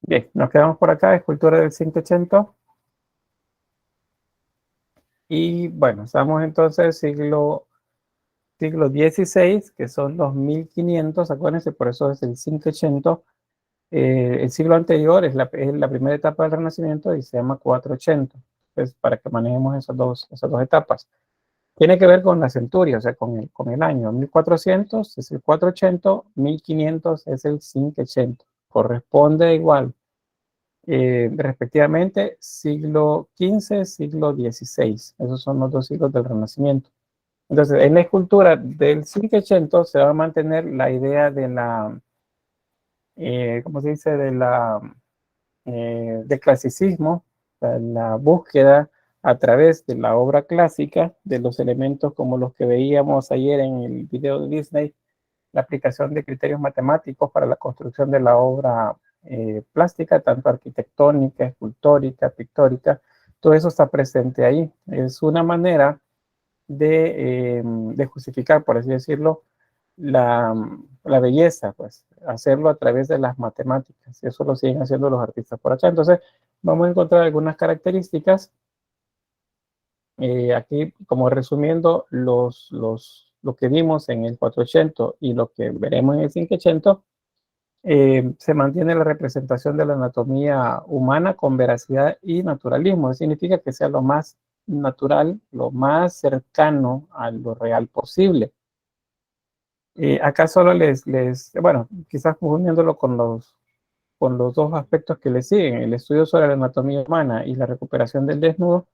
Bien, nos quedamos por acá, escultura del 580. Y bueno, estamos entonces siglo XVI, que son los 1500, acuérdense, por eso es el 580. El siglo anterior es la primera etapa del Renacimiento y se llama 480. Entonces, para que manejemos esas dos etapas. Tiene que ver con la centuria, o sea, con el año. 1400 es el 480, 1500 es el 580. Corresponde igual, respectivamente, siglo XV, siglo XVI. Esos son los dos siglos del Renacimiento. Entonces, en la escultura del 580 se va a mantener la idea de la, ¿cómo se dice? De clasicismo, la búsqueda a través de la obra clásica, de los elementos como los que veíamos ayer en el video de Disney, la aplicación de criterios matemáticos para la construcción de la obra plástica, tanto arquitectónica, escultórica, pictórica, todo eso está presente ahí. Es una manera de justificar, por así decirlo, la belleza, pues, hacerlo a través de las matemáticas. Y eso lo siguen haciendo los artistas por acá. Entonces, vamos a encontrar algunas características. Aquí, como resumiendo, lo que vimos en el 480 y lo que veremos en el 580, se mantiene la representación de la anatomía humana con veracidad y naturalismo. Eso significa que sea lo más natural, lo más cercano a lo real posible. Acá solo bueno, quizás confundiéndolo con los dos aspectos que le siguen, el estudio sobre la anatomía humana y la recuperación del desnudo.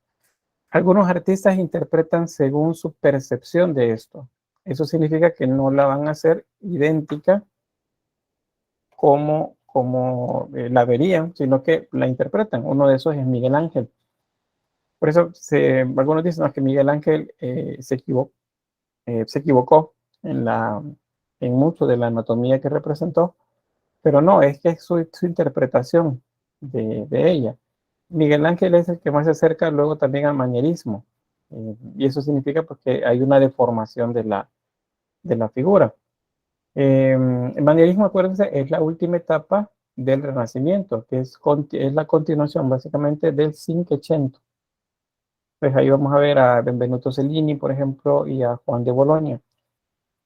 Algunos artistas interpretan según su percepción de esto. Eso significa que no la van a hacer idéntica como la verían, sino que la interpretan. Uno de esos es Miguel Ángel. Por eso algunos dicen que Miguel Ángel se equivocó en mucho de la anatomía que representó, pero no, es que es su interpretación de ella. Miguel Ángel es el que más se acerca luego también al manierismo, y eso significa pues, que hay una deformación de la figura. El manierismo, acuérdense, es la última etapa del Renacimiento, que es la continuación básicamente del Cinquecento. Pues ahí vamos a ver a Benvenuto Cellini, por ejemplo, y a Juan de Bolonia.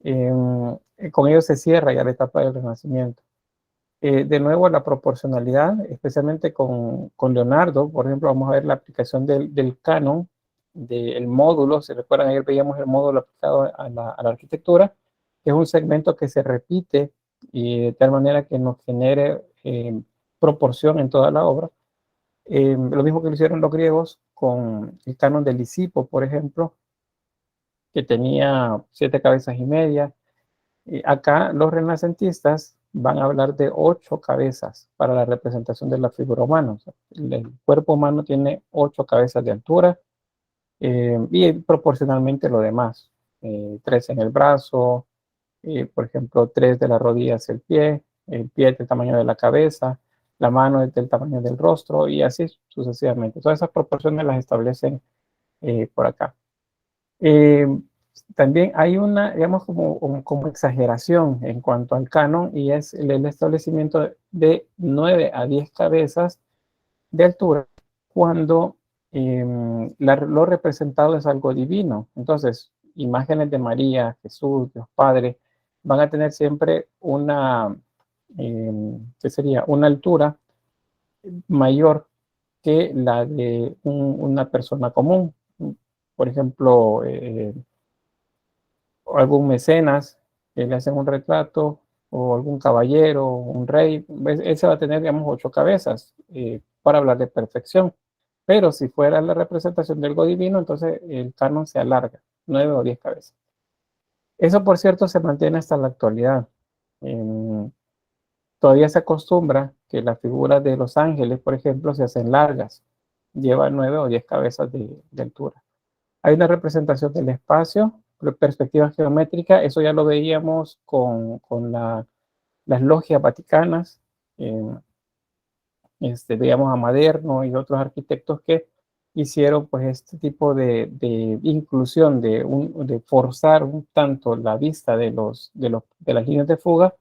Con ellos se cierra ya la etapa del Renacimiento. De nuevo, la proporcionalidad, especialmente con Leonardo, por ejemplo, vamos a ver la aplicación del canon, del módulo. ¿Se recuerdan? Ayer veíamos el módulo aplicado a la arquitectura, que es un segmento que se repite y de tal manera que nos genere proporción en toda la obra. Lo mismo que lo hicieron los griegos con el canon de Lisipo, por ejemplo, que tenía 7,5 cabezas. Acá los renacentistas van a hablar de 8 cabezas para la representación de la figura humana. O sea, el cuerpo humano tiene 8 cabezas de altura y proporcionalmente lo demás. 3 en el brazo, por ejemplo, 3 de la rodilla hacia el pie del tamaño de la cabeza, la mano es del tamaño del rostro y así sucesivamente. Todas esas proporciones las establecen por acá. Eh, También hay una, digamos, como exageración en cuanto al canon y es el establecimiento de 9 a 10 cabezas de altura cuando lo representado es algo divino. Entonces, imágenes de María, Jesús, Dios Padre, van a tener siempre ¿qué sería? Una altura mayor que la de una persona común. Por ejemplo, o algún mecenas que le hacen un retrato, o algún caballero, un rey, ese va a tener, digamos, 8 cabezas para hablar de perfección. Pero si fuera la representación de algo divino, entonces el canon se alarga, 9 o 10 cabezas. Eso, por cierto, se mantiene hasta la actualidad. Todavía se acostumbra que las figuras de los ángeles, por ejemplo, se hacen largas, llevan 9 o 10 cabezas de altura. Hay una representación del espacio, perspectiva geométrica, eso ya lo veíamos con las logias vaticanas, veíamos a Maderno y otros arquitectos que hicieron pues este tipo de inclusión, de forzar un tanto la vista de las líneas de fuga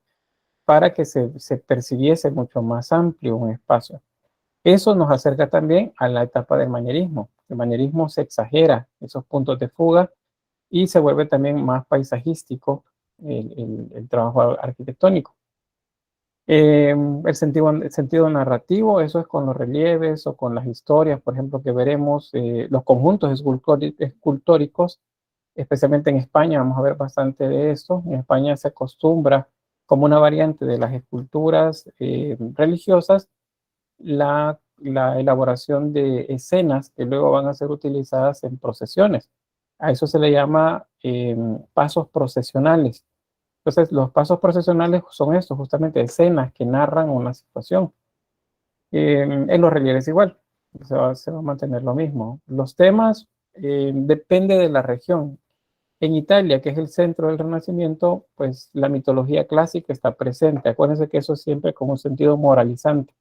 para que se percibiese mucho más amplio un espacio. Eso nos acerca también a la etapa del manierismo. El manierismo se exagera esos puntos de fuga y se vuelve también más paisajístico el trabajo arquitectónico. El sentido narrativo, eso es con los relieves o con las historias, por ejemplo, que veremos, los conjuntos escultóricos, especialmente en España, vamos a ver bastante de esto. En España se acostumbra, como una variante de las esculturas religiosas, la elaboración de escenas que luego van a ser utilizadas en procesiones. A eso se le llama pasos procesionales. Entonces, los pasos procesionales son estos, justamente escenas que narran una situación. En los relieves igual, se va a mantener lo mismo. Los temas depende de la región. En Italia, que es el centro del Renacimiento, pues la mitología clásica está presente. Acuérdense que eso siempre con un sentido moralizante.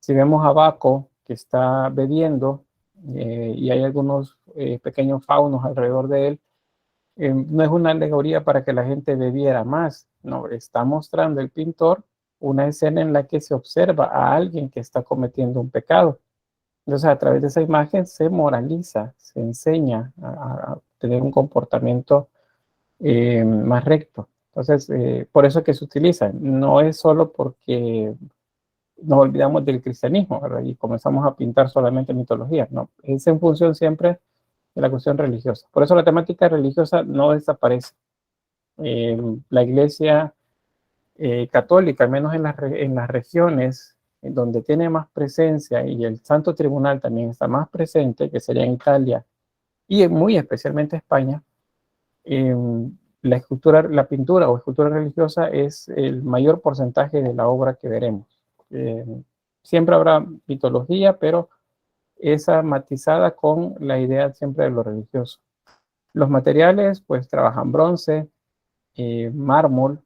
Si vemos a Baco, que está bebiendo, y hay algunos pequeños faunos alrededor de él, no es una alegoría para que la gente bebiera más, no, está mostrando el pintor una escena en la que se observa a alguien que está cometiendo un pecado. Entonces, a través de esa imagen se moraliza, se enseña a tener un comportamiento más recto. Entonces, por eso es que se utiliza. No es solo porque nos olvidamos del cristianismo, ¿verdad? Y comenzamos a pintar solamente mitología, no, es en función siempre de la cuestión religiosa. Por eso la temática religiosa no desaparece. La iglesia católica, al menos en las regiones en donde tiene más presencia, y el Santo Tribunal también está más presente, que sería en Italia y muy especialmente España, eh, la pintura o escultura religiosa es el mayor porcentaje de la obra que veremos. Eh, Siempre habrá mitología, pero esa matizada con la idea siempre de lo religioso. Los materiales, pues trabajan bronce, mármol,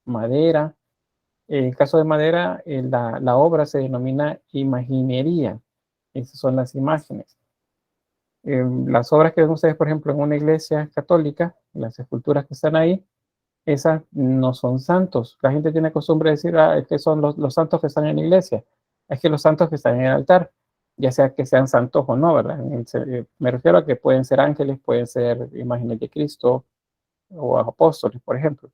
madera. En el caso de madera, la obra se denomina imaginería. Esas son las imágenes. Las obras que ven ustedes, por ejemplo, en una iglesia católica, las esculturas que están ahí, esas no son santos. La gente tiene costumbre de decir, es que son los santos que están en la iglesia. Es que los santos que están en el altar, ya sea que sean santos o no, ¿verdad? Me refiero a que pueden ser ángeles, pueden ser imágenes de Cristo o apóstoles, por ejemplo.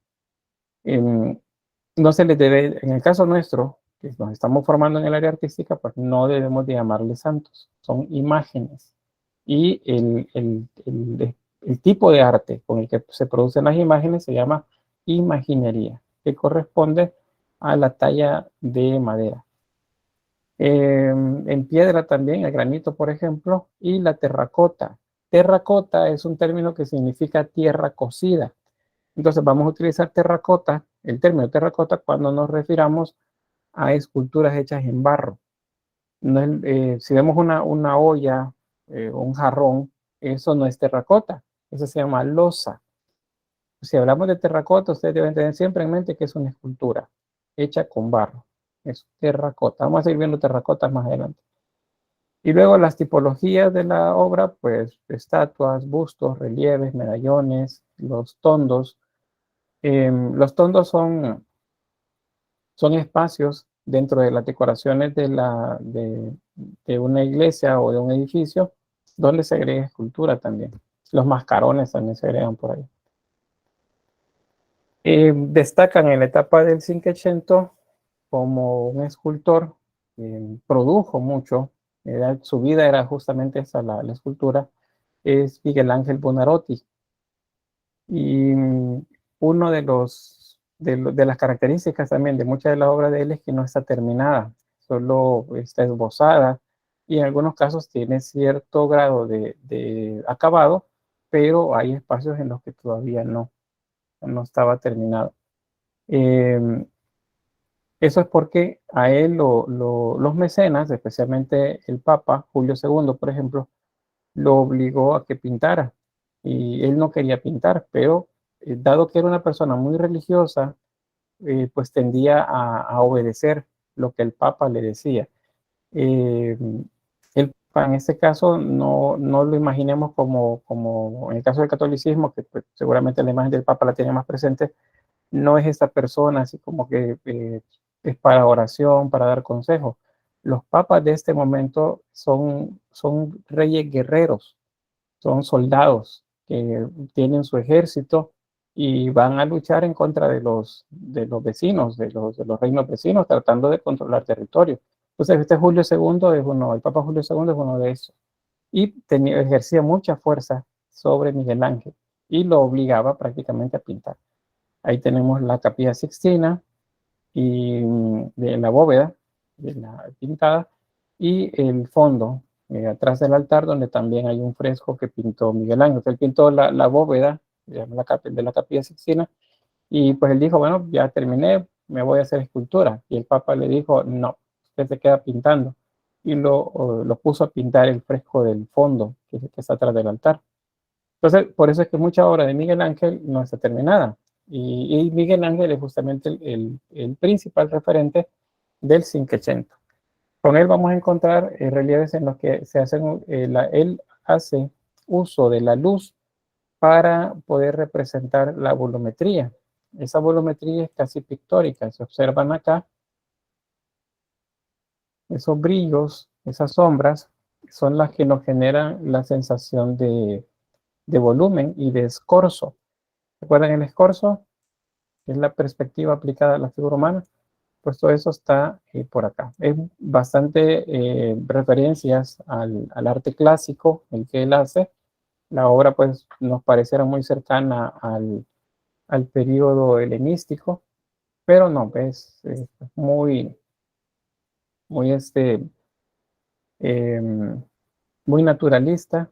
No se les debe, en el caso nuestro, que nos estamos formando en el área artística, pues no debemos de llamarles santos, son imágenes. Y el tipo de arte con el que se producen las imágenes se llama imaginería, que corresponde a la talla de madera. En piedra también, el granito, por ejemplo, y la terracota. Terracota es un término que significa tierra cocida. Entonces vamos a utilizar terracota, el término terracota, cuando nos refiramos a esculturas hechas en barro. No es, si vemos una olla o un jarrón, eso no es terracota, eso se llama losa. Si hablamos de terracota, ustedes deben tener siempre en mente que es una escultura hecha con barro. Es terracota. Vamos a seguir viendo terracotas más adelante. Y luego las tipologías de la obra, pues estatuas, bustos, relieves, medallones, los tondos. Los tondos son espacios dentro de las decoraciones de una iglesia o de un edificio donde se agrega escultura también. Los mascarones también se agregan por ahí. Destacan en la etapa del Cinquecento como un escultor, produjo mucho, su vida era justamente esa, la escultura, es Miguel Ángel Buonarroti. Y uno de las características también de muchas de las obras de él es que no está terminada, solo está esbozada, y en algunos casos tiene cierto grado de acabado, pero hay espacios en los que todavía no estaba terminado. Eso es porque a él los mecenas, especialmente el Papa Julio II, por ejemplo, lo obligó a que pintara. Y él no quería pintar, pero dado que era una persona muy religiosa, pues tendía a obedecer lo que el Papa le decía. Eh, En este caso no lo imaginemos como en el caso del catolicismo, que pues, seguramente la imagen del Papa la tiene más presente, no es esta persona así como que es para oración, para dar consejos. Los papas de este momento son reyes guerreros, son soldados que tienen su ejército y van a luchar en contra de los vecinos, de los reinos vecinos, tratando de controlar territorio. Entonces, este Julio II es uno, el Papa Julio II es uno de esos. Y ejercía mucha fuerza sobre Miguel Ángel y lo obligaba prácticamente a pintar. Ahí tenemos la Capilla Sixtina y de la bóveda de la pintada y el fondo atrás del altar donde también hay un fresco que pintó Miguel Ángel. Él pintó la bóveda de la Capilla Sixtina y pues él dijo, bueno, ya terminé, me voy a hacer escultura. Y el Papa le dijo, no, usted se queda pintando. Y lo puso a pintar el fresco del fondo que está atrás del altar. Entonces, por eso es que mucha obra de Miguel Ángel no está terminada. Y Miguel Ángel es justamente el principal referente del Cinquecento. Con él vamos a encontrar relieves en los que se hacen, él hace uso de la luz para poder representar la volumetría. Esa volumetría es casi pictórica. Se observan acá esos brillos, esas sombras, son las que nos generan la sensación de volumen y de escorzo. ¿Recuerdan el escorzo? Es la perspectiva aplicada a la figura humana. Pues todo eso está por acá. Es bastante referencias al arte clásico, el que él hace. La obra pues nos pareciera muy cercana al periodo helenístico, pero no, es muy, muy, eh, muy naturalista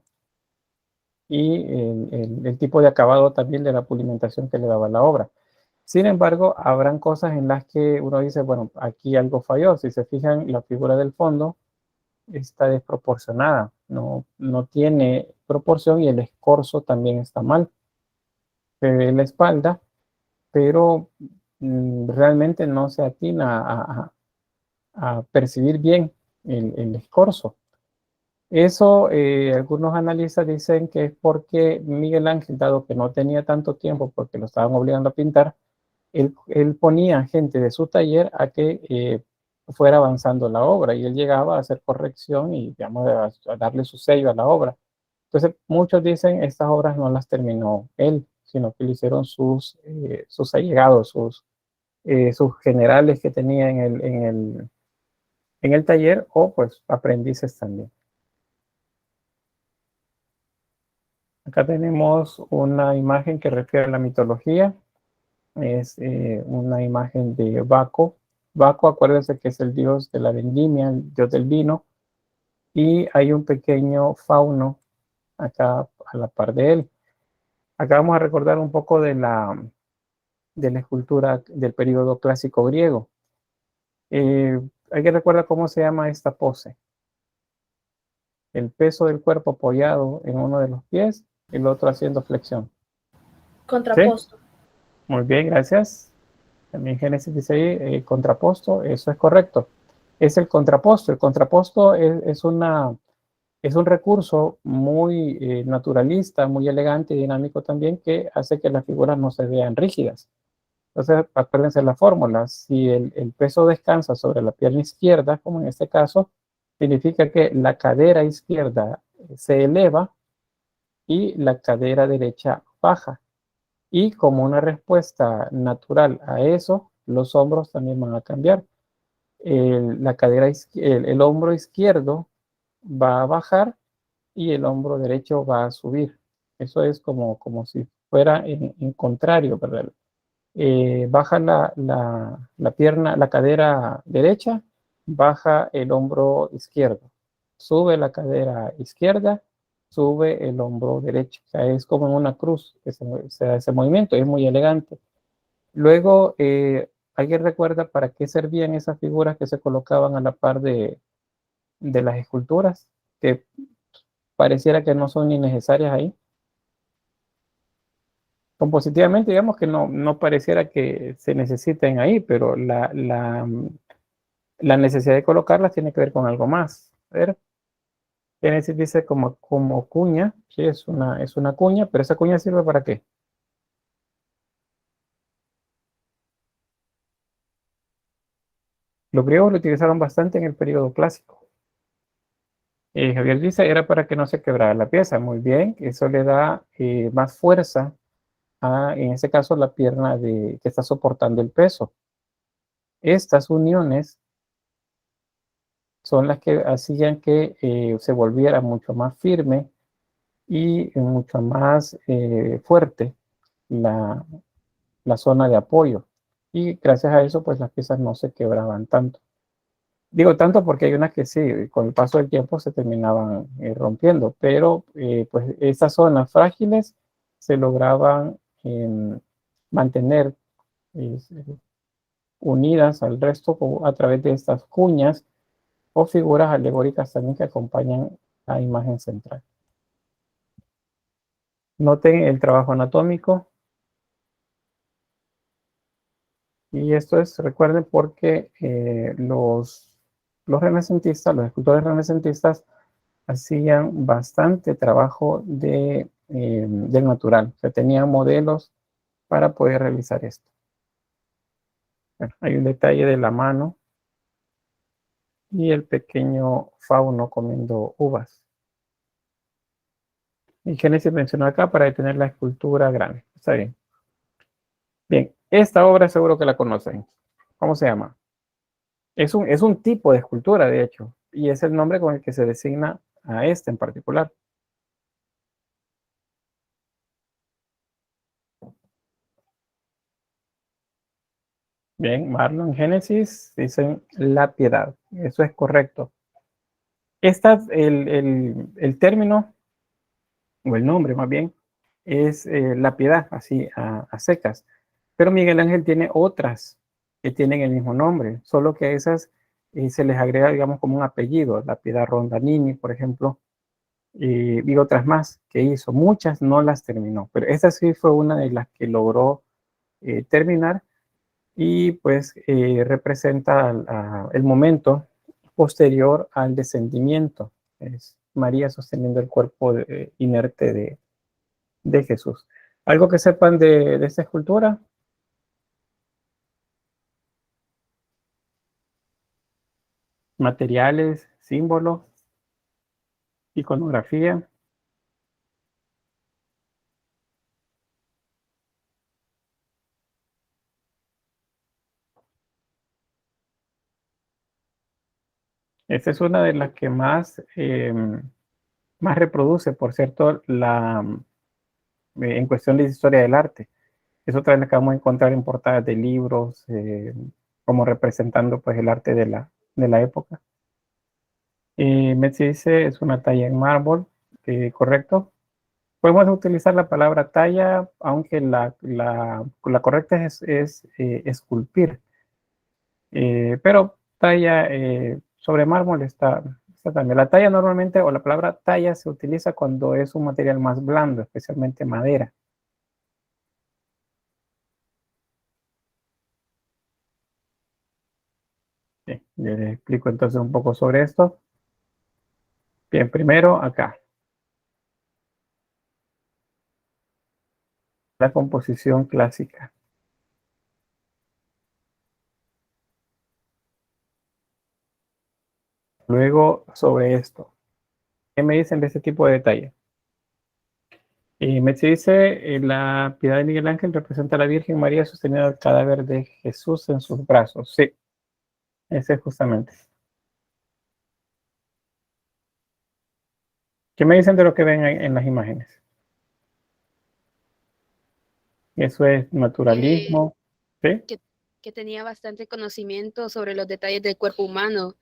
y el tipo de acabado también de la pulimentación que le daba la obra. Sin embargo, habrán cosas en las que uno dice, bueno, aquí algo falló. Si se fijan, la figura del fondo está desproporcionada, no tiene proporción y el escorzo también está mal. Se ve la espalda, pero realmente no se atina a percibir bien el escorzo. Eso, algunos analistas dicen que es porque Miguel Ángel, dado que no tenía tanto tiempo porque lo estaban obligando a pintar, él ponía gente de su taller a que fuera avanzando la obra y él llegaba a hacer corrección y, digamos, a darle su sello a la obra. Entonces, muchos dicen estas obras no las terminó él, sino que lo hicieron sus allegados, sus generales que tenía en el taller o pues aprendices también. Acá tenemos una imagen que refiere a la mitología. Es una imagen de Baco. Baco, acuérdense que es el dios de la vendimia, el dios del vino, y hay un pequeño fauno acá a la par de él. Acá vamos a recordar un poco de la escultura del periodo clásico griego. Hay que recordar cómo se llama esta pose. El peso del cuerpo apoyado en uno de los pies, el otro haciendo flexión. ¿Sí? Contraposto. Muy bien, gracias. También Génesis dice ahí, contraposto, eso es correcto. Es el contraposto. El contraposto es un recurso muy naturalista, muy elegante y dinámico también que hace que las figuras no se vean rígidas. Entonces, acuérdense la fórmula. Si el peso descansa sobre la pierna izquierda, como en este caso, significa que la cadera izquierda se eleva y la cadera derecha baja. Y como una respuesta natural a eso, los hombros también van a cambiar. La cadera, el hombro izquierdo va a bajar y el hombro derecho va a subir. Eso es como si fuera en contrario, ¿verdad? Baja la pierna, la cadera derecha, baja el hombro izquierdo. Sube la cadera izquierda, sube el hombro derecho. O sea, es como en una cruz que se da ese movimiento, es muy elegante. Luego, ¿alguien recuerda para qué servían esas figuras que se colocaban a la par de las esculturas? Que pareciera que no son innecesarias ahí. Compositivamente, digamos que no pareciera que se necesiten ahí, pero la necesidad de colocarlas tiene que ver con algo más. A ver, Génesis dice como cuña, sí, es una cuña, pero esa cuña sirve ¿para qué? Los griegos lo utilizaron bastante en el periodo clásico. Javier dice, era para que no se quebrara la pieza. Muy bien, eso le da más fuerza a, en este caso, la pierna que está soportando el peso. Estas uniones son las que hacían que se volviera mucho más firme y mucho más fuerte la, la zona de apoyo. Y gracias a eso, pues las piezas no se quebraban tanto. Digo tanto porque hay unas que sí, con el paso del tiempo se terminaban rompiendo, pero pues esas zonas frágiles se lograban mantener eh, unidas al resto a través de estas cuñas o figuras alegóricas también que acompañan la imagen central. Noten el trabajo anatómico. Y esto es, recuerden, porque los renacentistas, los escultores renacentistas, hacían bastante trabajo del natural. O sea, tenían modelos para poder realizar esto. Bueno, hay un detalle de la mano y el pequeño fauno comiendo uvas. Y Génesis mencionó acá para detener la escultura grande. Está bien. Bien, esta obra seguro que la conocen. ¿Cómo se llama? Es un tipo de escultura, de hecho, y es el nombre con el que se designa a este en particular. Bien, Marlon, Génesis, dicen la piedad. Eso es correcto. El término, o el nombre más bien, es la piedad, así a secas. Pero Miguel Ángel tiene otras que tienen el mismo nombre, solo que a esas se les agrega, digamos, como un apellido. La piedad Rondanini, por ejemplo, y otras más que hizo. Muchas no las terminó, pero esta sí fue una de las que logró terminar y pues representa el momento posterior al descendimiento. Es María sosteniendo el cuerpo inerte de Jesús. ¿Algo que sepan de esta escultura? Materiales, símbolos, iconografía. Esta es una de las que más reproduce, por cierto, en cuestión de historia del arte. Es otra de las que vamos a encontrar en portadas de libros, como representando pues el arte de la época. Metzi dice, es una talla en mármol, correcto. Podemos utilizar la palabra talla, aunque la correcta es esculpir. Pero talla sobre mármol está también. La talla normalmente, o la palabra talla, se utiliza cuando es un material más blando, especialmente madera. Bien, les explico entonces un poco sobre esto. Bien, primero acá, la composición clásica. Luego sobre esto. ¿Qué me dicen de este tipo de detalle? Metzi dice, la piedad de Miguel Ángel representa a la Virgen María sosteniendo el cadáver de Jesús en sus brazos. Sí, ese es justamente. ¿Qué me dicen de lo que ven en las imágenes? Eso es que, naturalismo, ¿sí? que, que tenía bastante conocimiento sobre los detalles del cuerpo humano.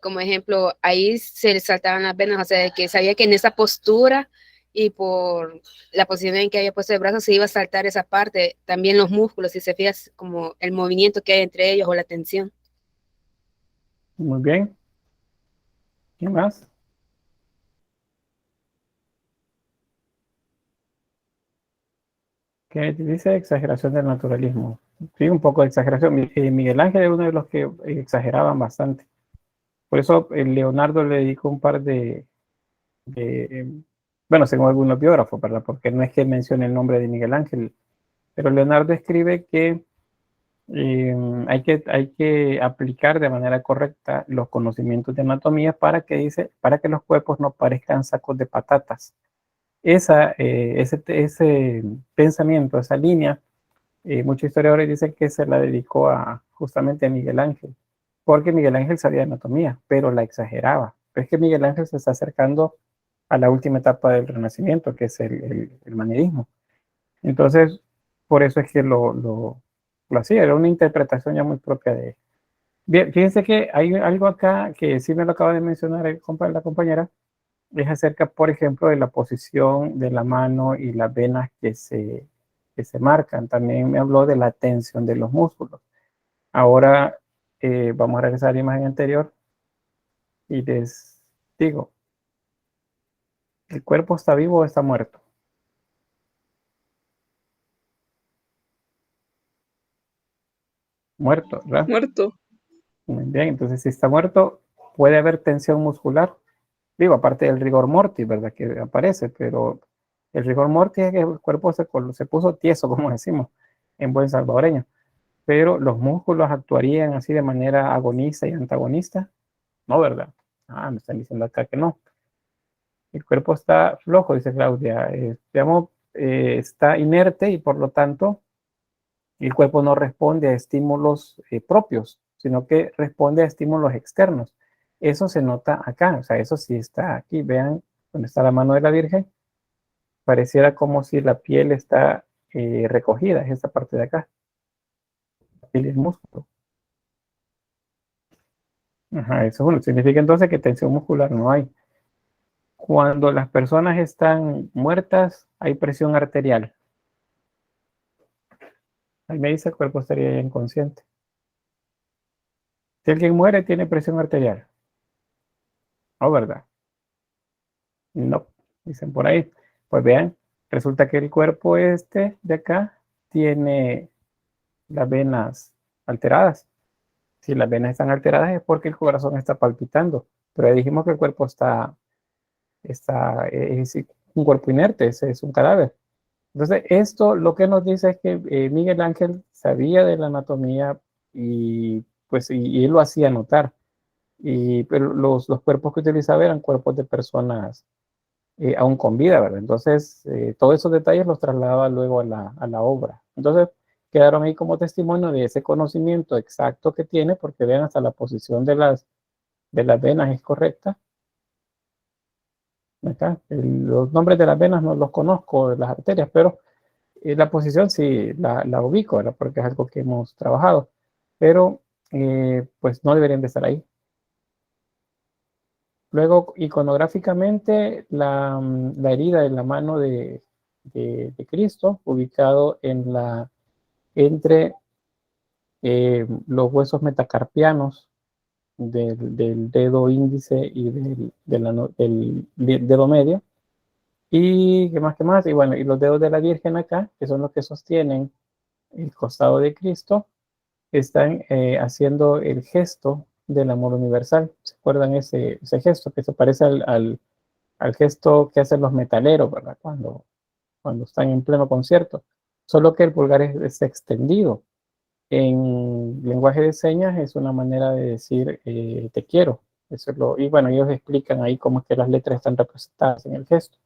Como ejemplo, ahí se le saltaban las venas, o sea, que sabía que en esa postura y por la posición en que había puesto el brazo se iba a saltar esa parte, también los músculos, si se fijas como el movimiento que hay entre ellos o la tensión. Muy bien. ¿Qué más? ¿Qué dice exageración del naturalismo? Sí, un poco de exageración. Miguel Ángel es uno de los que exageraban bastante. Por eso Leonardo le dedicó un par bueno, según algunos biógrafos, ¿verdad? Porque no es que mencione el nombre de Miguel Ángel, pero Leonardo escribe que hay que aplicar de manera correcta los conocimientos de anatomía para que los cuerpos no parezcan sacos de patatas. Ese pensamiento, esa línea, muchos historiadores dicen que se la dedicó justamente a Miguel Ángel, porque Miguel Ángel sabía anatomía, pero la exageraba. Pero es que Miguel Ángel se está acercando a la última etapa del Renacimiento, que es el manierismo. Entonces, por eso es que lo hacía, era una interpretación ya muy propia de él. Bien, fíjense que hay algo acá que sí me lo acaba de mencionar la compañera, es acerca, por ejemplo, de la posición de la mano y las venas que se marcan. También me habló de la tensión de los músculos. Ahora vamos a regresar a la imagen anterior y les digo, ¿el cuerpo está vivo o está muerto? Muerto, ¿verdad? Muerto. Muy bien, entonces si está muerto, puede haber tensión muscular. Digo, aparte del rigor mortis, ¿verdad? Que aparece, pero el rigor mortis es que el cuerpo se puso tieso, como decimos, en buen salvadoreño. Pero los músculos actuarían así de manera agonista y antagonista. No, ¿verdad? Ah, me están diciendo acá que no. El cuerpo está flojo, dice Claudia. Digamos, está inerte y por lo tanto el cuerpo no responde a estímulos propios, sino que responde a estímulos externos. Eso se nota acá, o sea, eso sí está aquí. Vean donde está la mano de la Virgen. Pareciera como si la piel está recogida, es esta parte de acá. La piel y el músculo. Ajá, eso bueno, significa entonces que tensión muscular no hay. Cuando las personas están muertas, hay presión arterial. Ahí me dice el cuerpo estaría inconsciente. Si alguien muere, tiene presión arterial. ¿No, verdad? No, dicen por ahí. Pues vean, resulta que el cuerpo este de acá tiene las venas alteradas. Si las venas están alteradas es porque el corazón está palpitando. Pero ya dijimos que el cuerpo es un cuerpo inerte, es un cadáver. Entonces, esto lo que nos dice es que Miguel Ángel sabía de la anatomía y pues y él lo hacía notar. Pero los cuerpos que utilizaba eran cuerpos de personas aún con vida, ¿verdad? Entonces, todos esos detalles los trasladaba luego a la obra. Entonces, quedaron ahí como testimonio de ese conocimiento exacto que tiene, porque vean, hasta la posición de las venas es correcta. Acá, los nombres de las venas no los conozco, de las arterias, pero la posición sí la ubico, ¿verdad? Porque es algo que hemos trabajado, pero pues no deberían de estar ahí. Luego, iconográficamente, la herida en la mano de Cristo, ubicado entre los huesos metacarpianos del dedo índice y del dedo medio. Y qué más, qué más. Y bueno, y los dedos de la Virgen acá, que son los que sostienen el costado de Cristo, están haciendo el gesto del amor universal. ¿Se acuerdan ese gesto que se parece al gesto que hacen los metaleros, ¿verdad? Cuando están en pleno concierto. Solo que el pulgar es extendido. En lenguaje de señas es una manera de decir te quiero. Y bueno, ellos explican ahí cómo es que las letras están representadas en el gesto.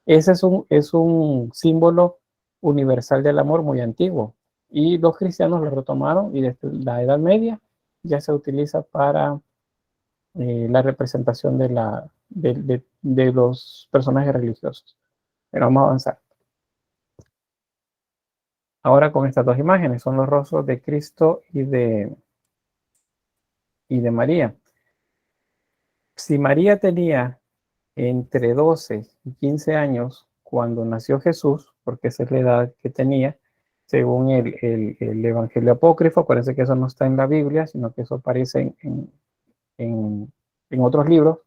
Ese es un símbolo universal del amor muy antiguo. Y los cristianos lo retomaron y desde la Edad Media ya se utiliza para la representación de los personajes religiosos. Pero vamos a avanzar. Ahora con estas dos imágenes son los rostros de Cristo y de María. Si María tenía entre 12 y 15 años cuando nació Jesús, porque esa es la edad que tenía, según el Evangelio Apócrifo, acuérdense que eso no está en la Biblia, sino que eso aparece en otros libros.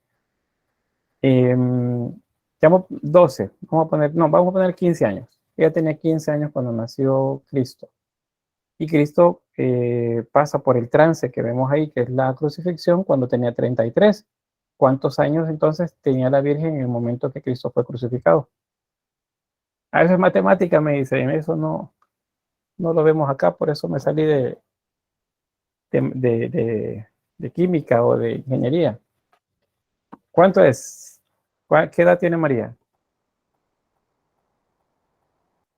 Llamo 12, vamos a poner 15 años. Ella tenía 15 años cuando nació Cristo. Y Cristo pasa por el trance que vemos ahí, que es la crucifixión, cuando tenía 33. ¿cuántos años entonces tenía la Virgen en el momento que Cristo fue crucificado? A eso es matemática, me dicen, eso no lo vemos acá, por eso me salí de, de, de, de química o de ingeniería. ¿Cuánto es? ¿Qué edad tiene María?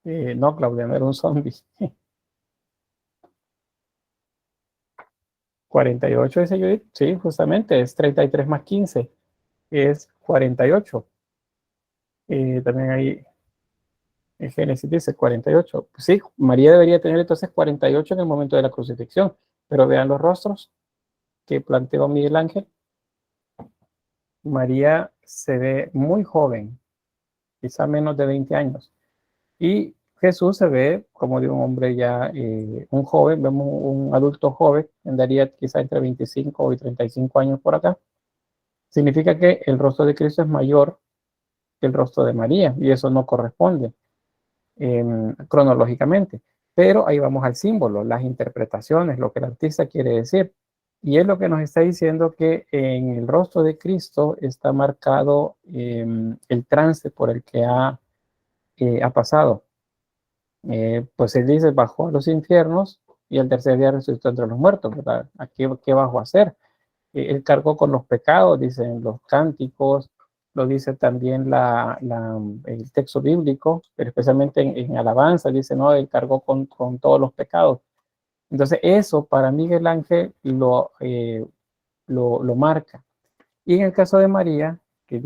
No, Claudia, no era un zombie. 48 dice Judith. Sí, justamente, es 33 más 15, es 48. También ahí en Génesis dice 48. Pues sí, María debería tener entonces 48 en el momento de la crucifixión, pero vean los rostros que planteó Miguel Ángel. María se ve muy joven, quizá menos de 20 años. Y Jesús se ve como de un hombre ya, un joven, vemos un adulto joven, andaría quizá entre 25 y 35 años por acá. Significa que el rostro de Cristo es mayor que el rostro de María, y eso no corresponde cronológicamente. Pero ahí vamos al símbolo, las interpretaciones, lo que el artista quiere decir. Y es lo que nos está diciendo que en el rostro de Cristo está marcado el trance por el que ha pasado. Pues él dice, bajó a los infiernos y el tercer día resucitó entre los muertos, ¿verdad? ¿Qué bajó a hacer? Él cargó con los pecados, dicen los cánticos, lo dice también el texto bíblico, pero especialmente en alabanza, dice, no, él cargó con todos los pecados. Entonces eso para Miguel Ángel lo marca. Y en el caso de María, que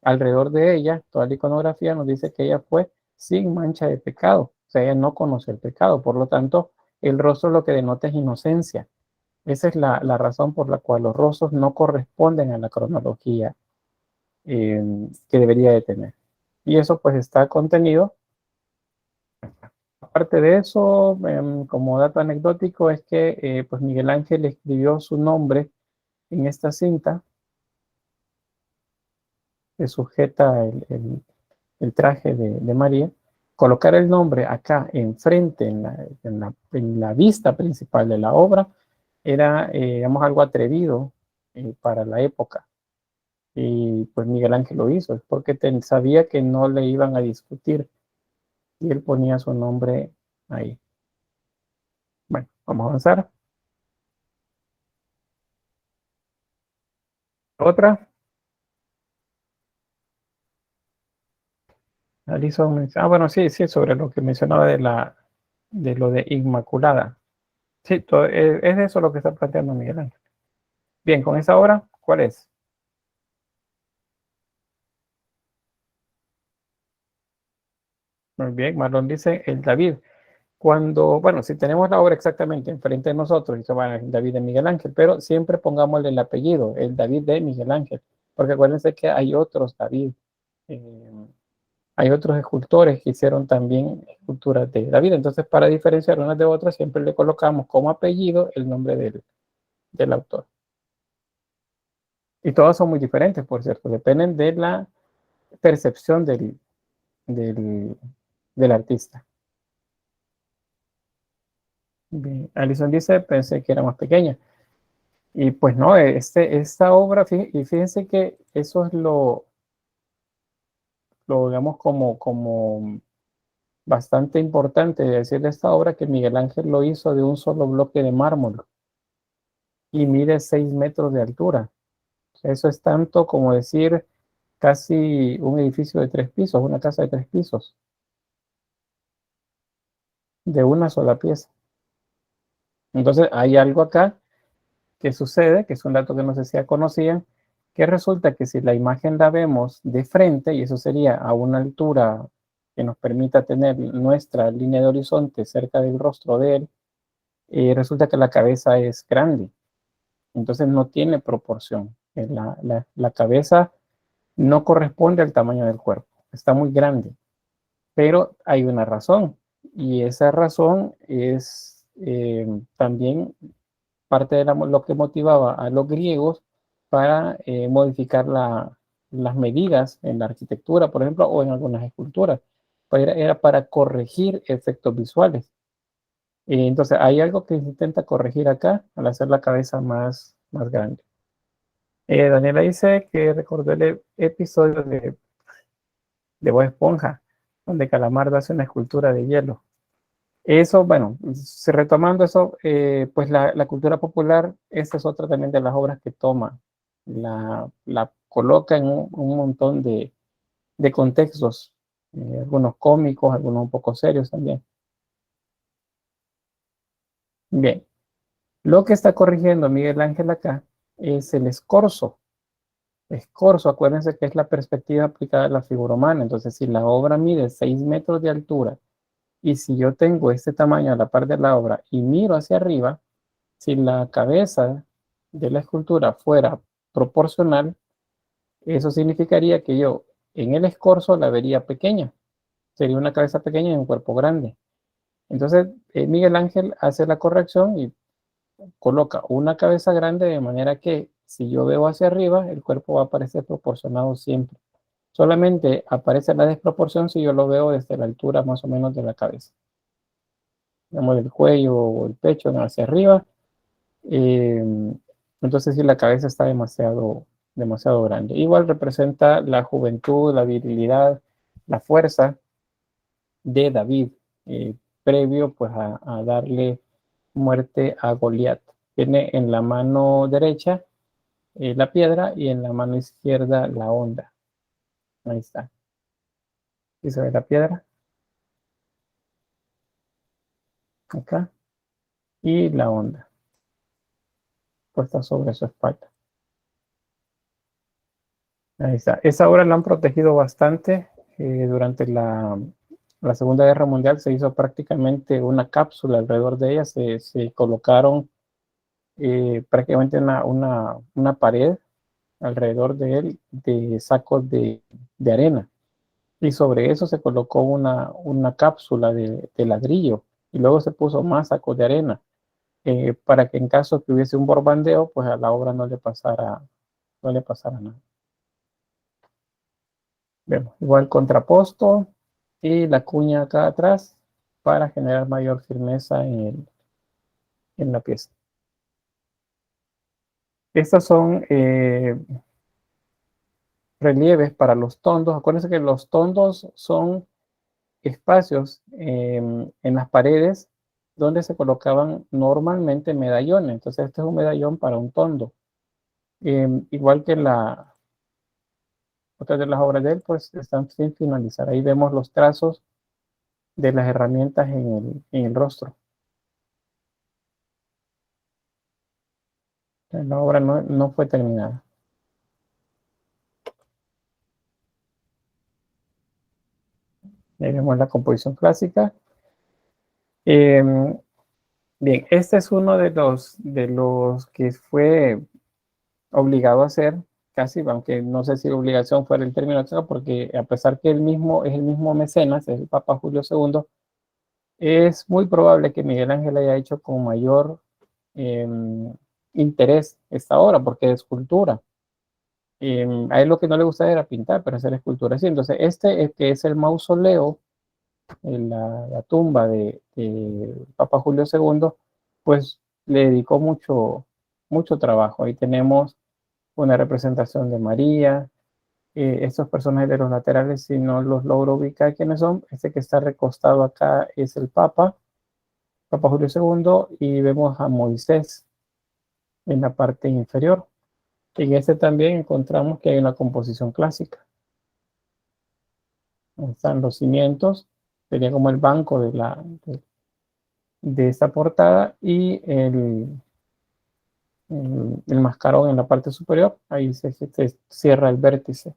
alrededor de ella, toda la iconografía nos dice que ella fue sin mancha de pecado, o sea, ella no conoció el pecado, por lo tanto, el rostro lo que denota es inocencia. Esa es la razón por la cual los rostros no corresponden a la cronología que debería de tener. Y eso pues está contenido. Aparte de eso, como dato anecdótico, es que pues Miguel Ángel escribió su nombre en esta cinta que sujeta el traje de María. Colocar el nombre acá enfrente, en la vista principal de la obra, era, digamos, algo atrevido para la época. Y pues Miguel Ángel lo hizo, es porque sabía que no le iban a discutir y él ponía su nombre ahí. Bueno, vamos a avanzar. Otra. Alison, bueno, sí, sí, sobre lo que mencionaba de lo de Inmaculada. Sí, es de eso lo que está planteando Miguel Ángel. Bien, con esa obra, ¿cuál es? Muy bien, Marlon dice el David. Bueno, si tenemos la obra exactamente enfrente de nosotros, dice, bueno, el David de Miguel Ángel, pero siempre pongámosle el apellido, el David de Miguel Ángel, porque acuérdense que hay otros David, eh, hay otros escultores que hicieron también esculturas de David, entonces para diferenciar unas de otras siempre le colocamos como apellido el nombre del autor. Y todas son muy diferentes, por cierto, dependen de la percepción del, del artista. Bien, Alison dice, pensé que era más pequeña. Y pues no, esta obra, y fíjense que eso es digamos, como bastante importante de decir de esta obra, que Miguel Ángel lo hizo de un solo bloque de mármol y mide 6 metros de altura. Eso es tanto como decir casi un edificio de 3 pisos, una casa de 3 pisos, de una sola pieza. Entonces hay algo acá que sucede, que es un dato que no sé si ya conocían, que resulta que si la imagen la vemos de frente, y eso sería a una altura que nos permita tener nuestra línea de horizonte cerca del rostro de él, resulta que la cabeza es grande, entonces no tiene proporción. La cabeza no corresponde al tamaño del cuerpo, está muy grande, pero hay una razón, y esa razón es también parte de lo que motivaba a los griegos para modificar las medidas en la arquitectura, por ejemplo, o en algunas esculturas. Era para corregir efectos visuales. Entonces, hay algo que se intenta corregir acá al hacer la cabeza más grande. Daniela dice que recordó el episodio de Bob Esponja, donde Calamardo hace una escultura de hielo. Eso, bueno, retomando eso, pues la cultura popular, esta es otra también de las obras que toma, la coloca en un montón de contextos, algunos cómicos, algunos un poco serios también. Bien, lo que está corrigiendo Miguel Ángel acá es el escorzo. Escorzo, acuérdense que es la perspectiva aplicada a la figura humana. Entonces, si la obra mide 6 metros de altura y si yo tengo este tamaño a la par de la obra y miro hacia arriba, si la cabeza de la escultura fuera proporcional, eso significaría que yo en el escorzo la vería pequeña. Sería una cabeza pequeña y un cuerpo grande. Entonces, Miguel Ángel hace la corrección y coloca una cabeza grande de manera que si yo veo hacia arriba, el cuerpo va a aparecer proporcionado siempre. Solamente aparece la desproporción si yo lo veo desde la altura más o menos de la cabeza. Digamos, del cuello o el pecho hacia arriba. Eh, entonces, si la cabeza está demasiado grande. Igual representa la juventud, la virilidad, la fuerza de David, previo pues a darle muerte a Goliat. Tiene en la mano derecha la piedra y en la mano izquierda la onda. Ahí está. ¿Sí se ve la piedra? Acá. Y la onda puesta sobre su espalda. Ahí está. Esa obra la han protegido bastante. Durante la Segunda Guerra Mundial se hizo prácticamente una cápsula alrededor de ella. Se colocaron prácticamente una pared alrededor de él de sacos de arena. Y sobre eso se colocó una cápsula de ladrillo y luego se puso más sacos de arena para que en caso que hubiese un borbandeo, pues a la obra no le pasara nada. Vemos igual contraposto y la cuña acá atrás para generar mayor firmeza en la pieza. Estas son relieves para los tondos. Acuérdense que los tondos son espacios en las paredes donde se colocaban normalmente medallones. Entonces, este es un medallón para un tondo. Igual que otras de las obras de él, pues están sin finalizar. Ahí vemos los trazos de las herramientas en el rostro. La obra no fue terminada. Ahí vemos la composición clásica. Bien, este es uno de los que fue obligado a hacer, casi, aunque no sé si la obligación fuera el término exacto, porque a pesar que él mismo es el mismo mecenas, es el Papa Julio II, es muy probable que Miguel Ángel haya hecho con mayor eh, interés esta obra, porque es escultura. A él lo que no le gusta era pintar, pero hacer escultura sí. Entonces, que es el mausoleo, la tumba de Papa Julio II, pues le dedicó mucho trabajo. Ahí tenemos una representación de María. Estos personajes de los laterales, si no los logro ubicar quiénes son, este que está recostado acá es el Papa Julio II, y vemos a Moisés en la parte inferior. En este también encontramos que hay una composición clásica. Están los cimientos, sería como el banco de esta portada, y el mascarón en la parte superior, ahí se cierra el vértice.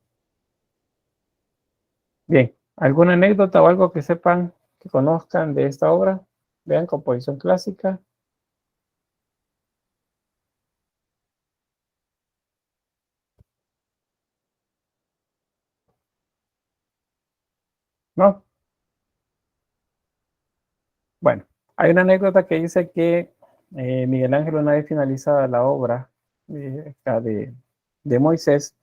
Bien, ¿alguna anécdota o algo que sepan, que conozcan de esta obra? Vean, composición clásica. ¿No? Bueno, hay una anécdota que dice que Miguel Ángel, una vez finalizada la obra de Moisés,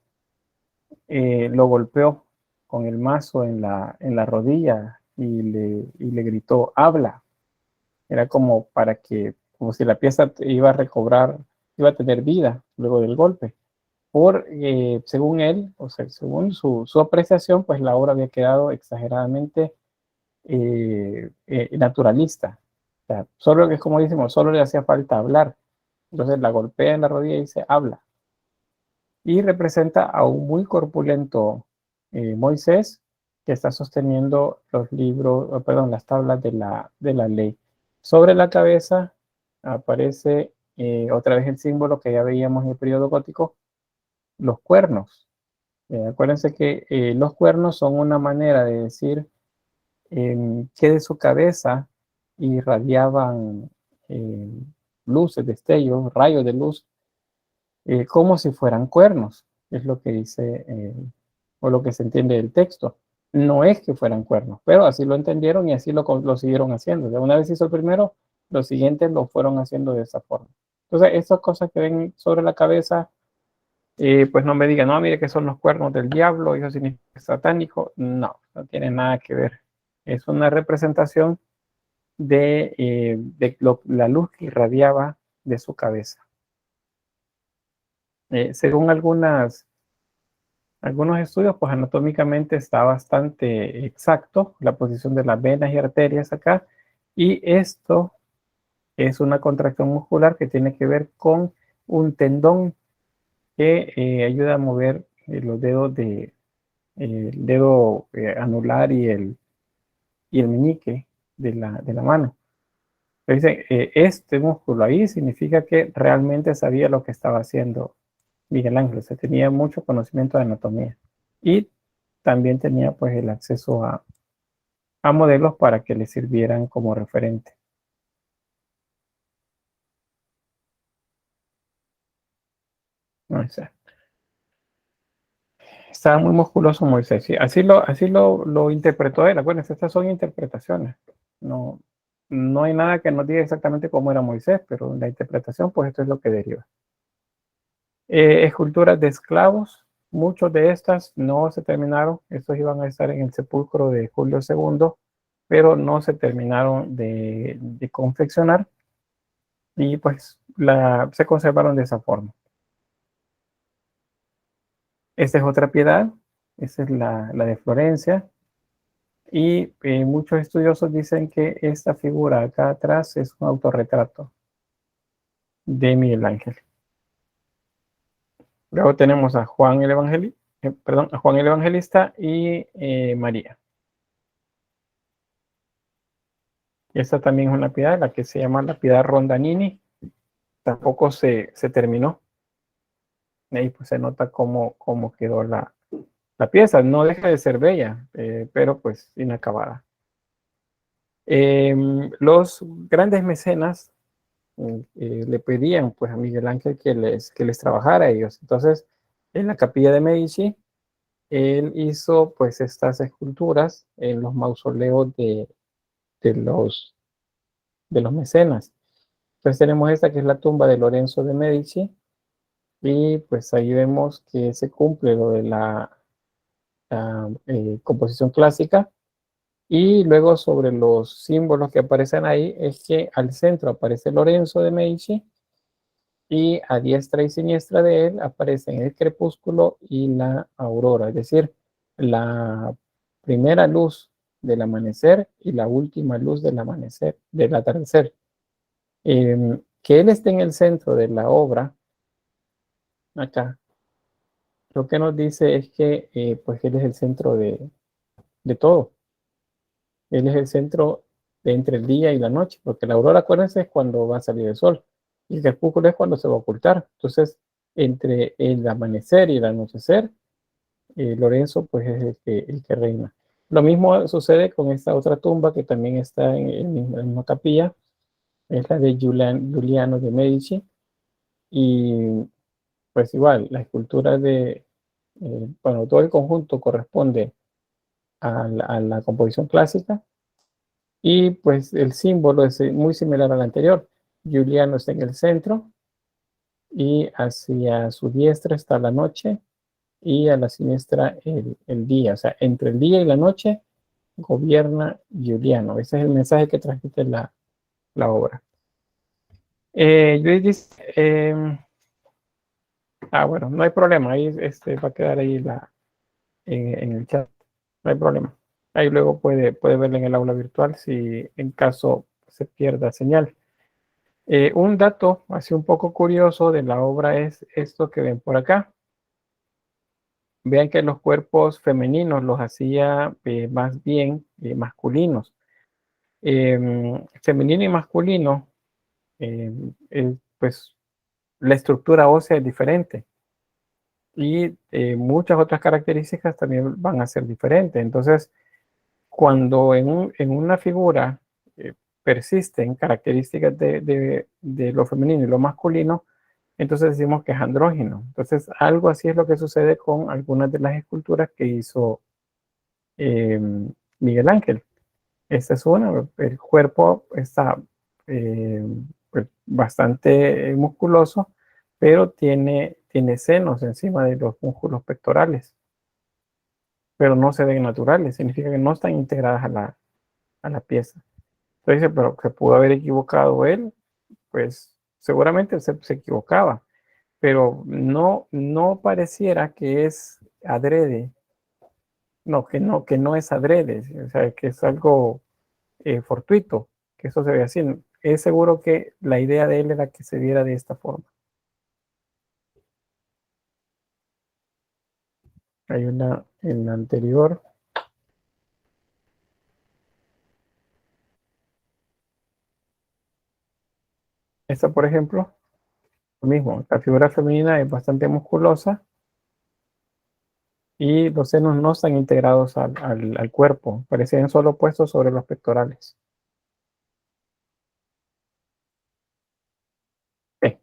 lo golpeó con el mazo en la rodilla y le gritó, habla. Era como si la pieza iba a recobrar, iba a tener vida luego del golpe. según él, o sea, según su apreciación, pues la obra había quedado exageradamente naturalista. O sea, solo que, como decimos, solo le hacía falta hablar. Entonces la golpea en la rodilla y dice, habla. Y representa a un muy corpulento Moisés que está sosteniendo los libros, perdón, las tablas de la ley. Sobre la cabeza aparece otra vez el símbolo que ya veíamos en el periodo gótico, los cuernos. Acuérdense que los cuernos son una manera de decir que de su cabeza irradiaban eh, luces, destellos, rayos de luz, como si fueran cuernos, es lo que dice, o lo que se entiende del texto. No es que fueran cuernos, pero así lo entendieron y así lo siguieron haciendo. O sea, una vez hizo el primero, los siguientes lo fueron haciendo de esa forma. Entonces, estas cosas que ven sobre la cabeza, pues no me digan, no, mire que son los cuernos del diablo, eso significa satánico. No, no tiene nada que ver. Es una representación de la luz que irradiaba de su cabeza. Según algunos estudios, pues anatómicamente está bastante exacto la posición de las venas y arterias acá, y esto es una contracción muscular que tiene que ver con un tendón que ayuda a mover los dedos el dedo anular y el meñique de la mano. Dice, este músculo ahí significa que realmente sabía lo que estaba haciendo Miguel Ángel, o sea, tenía mucho conocimiento de anatomía y también tenía pues el acceso a modelos para que le sirvieran como referente. O sea, estaba muy musculoso Moisés, sí, así lo interpretó él. Acuérdense, estas son interpretaciones. No, no hay nada que nos diga exactamente cómo era Moisés, pero la interpretación, pues esto es lo que deriva. Esculturas de esclavos, muchos de estas no se terminaron, estos iban a estar en el sepulcro de Julio II, pero no se terminaron de confeccionar y pues se conservaron de esa forma. Esta es otra piedad, esta es la de Florencia, y muchos estudiosos dicen que esta figura acá atrás es un autorretrato de Miguel Ángel. Luego tenemos a Juan el a Juan el Evangelista y María. Esta también es una piedad, la que se llama la piedad Rondanini. Tampoco se terminó. Ahí pues se nota cómo quedó la pieza. No deja de ser bella, pero pues inacabada. Los grandes mecenas le pedían pues a Miguel Ángel que les trabajara a ellos. Entonces, en la capilla de Medici, él hizo pues estas esculturas en los mausoleos de los mecenas. Entonces tenemos esta que es la tumba de Lorenzo de Medici y pues ahí vemos que se cumple lo de la composición clásica. Y luego sobre los símbolos que aparecen ahí es que al centro aparece Lorenzo de Medici y a diestra y siniestra de él aparecen el crepúsculo y la aurora, es decir, la primera luz del amanecer y la última luz del amanecer, del atardecer. Que él esté en el centro de la obra, acá, lo que nos dice es que pues él es el centro de todo. Él es el centro de entre el día y la noche, porque la aurora, acuérdense, es cuando va a salir el sol, y el crepúsculo es cuando se va a ocultar. Entonces, entre el amanecer y el anochecer, Lorenzo pues es el que reina. Lo mismo sucede con esta otra tumba que también está en la misma capilla, es la de Giuliano de Medici, y pues igual, la escultura bueno, todo el conjunto corresponde a la composición clásica, y pues el símbolo es muy similar al anterior. Giuliano está en el centro y hacia su diestra está la noche y a la siniestra el día. O sea, entre el día y la noche gobierna Giuliano. Ese es el mensaje que transmite la obra. Yo dice, Bueno, no hay problema, ahí va a quedar ahí en el chat, no hay problema. Ahí luego puede verla en el aula virtual si en caso se pierda señal. Un dato así un poco curioso de la obra es esto que ven por acá. Vean que los cuerpos femeninos los hacía más bien masculinos. Femenino y masculino, pues la estructura ósea es diferente y muchas otras características también van a ser diferentes. Entonces, cuando en una figura persisten características de lo femenino y lo masculino, entonces decimos que es andrógino. Entonces, algo así es lo que sucede con algunas de las esculturas que hizo eh, Miguel Ángel. Esta es una, el cuerpo está eh, pues, bastante musculoso, pero tiene senos encima de los músculos pectorales, pero no se ven naturales, significa que no están integradas a la pieza. Entonces, pero se pudo haber equivocado él, pues seguramente se equivocaba, pero no pareciera que es adrede, que no es adrede, o sea, que es algo fortuito, que eso se ve así. Es seguro que la idea de él era que se viera de esta forma. Hay una en la anterior. Esta, por ejemplo, lo mismo, la figura femenina es bastante musculosa y los senos no están integrados al cuerpo, parecían solo puestos sobre los pectorales. Bien,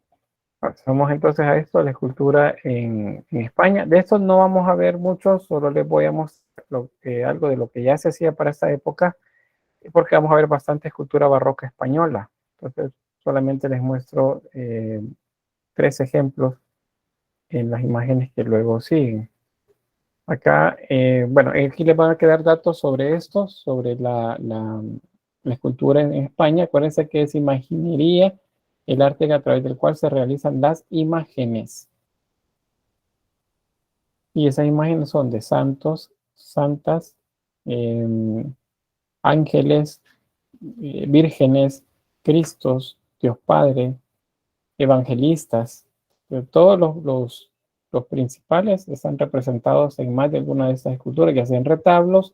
pasamos entonces a esto, la escultura en España. De esto no vamos a ver mucho, solo les voy a mostrar algo de lo que ya se hacía para esta época, porque vamos a ver bastante escultura barroca española. Entonces, solamente les muestro 3 ejemplos en las imágenes que luego siguen. Acá, bueno, aquí les van a quedar datos sobre esto, sobre la escultura en España. Acuérdense que es imaginería, el arte a través del cual se realizan las imágenes. Y esas imágenes son de santos, santas, eh, ángeles, vírgenes, Cristos, Dios Padre, evangelistas. Todos los principales están representados en más de alguna de estas esculturas, ya sean retablos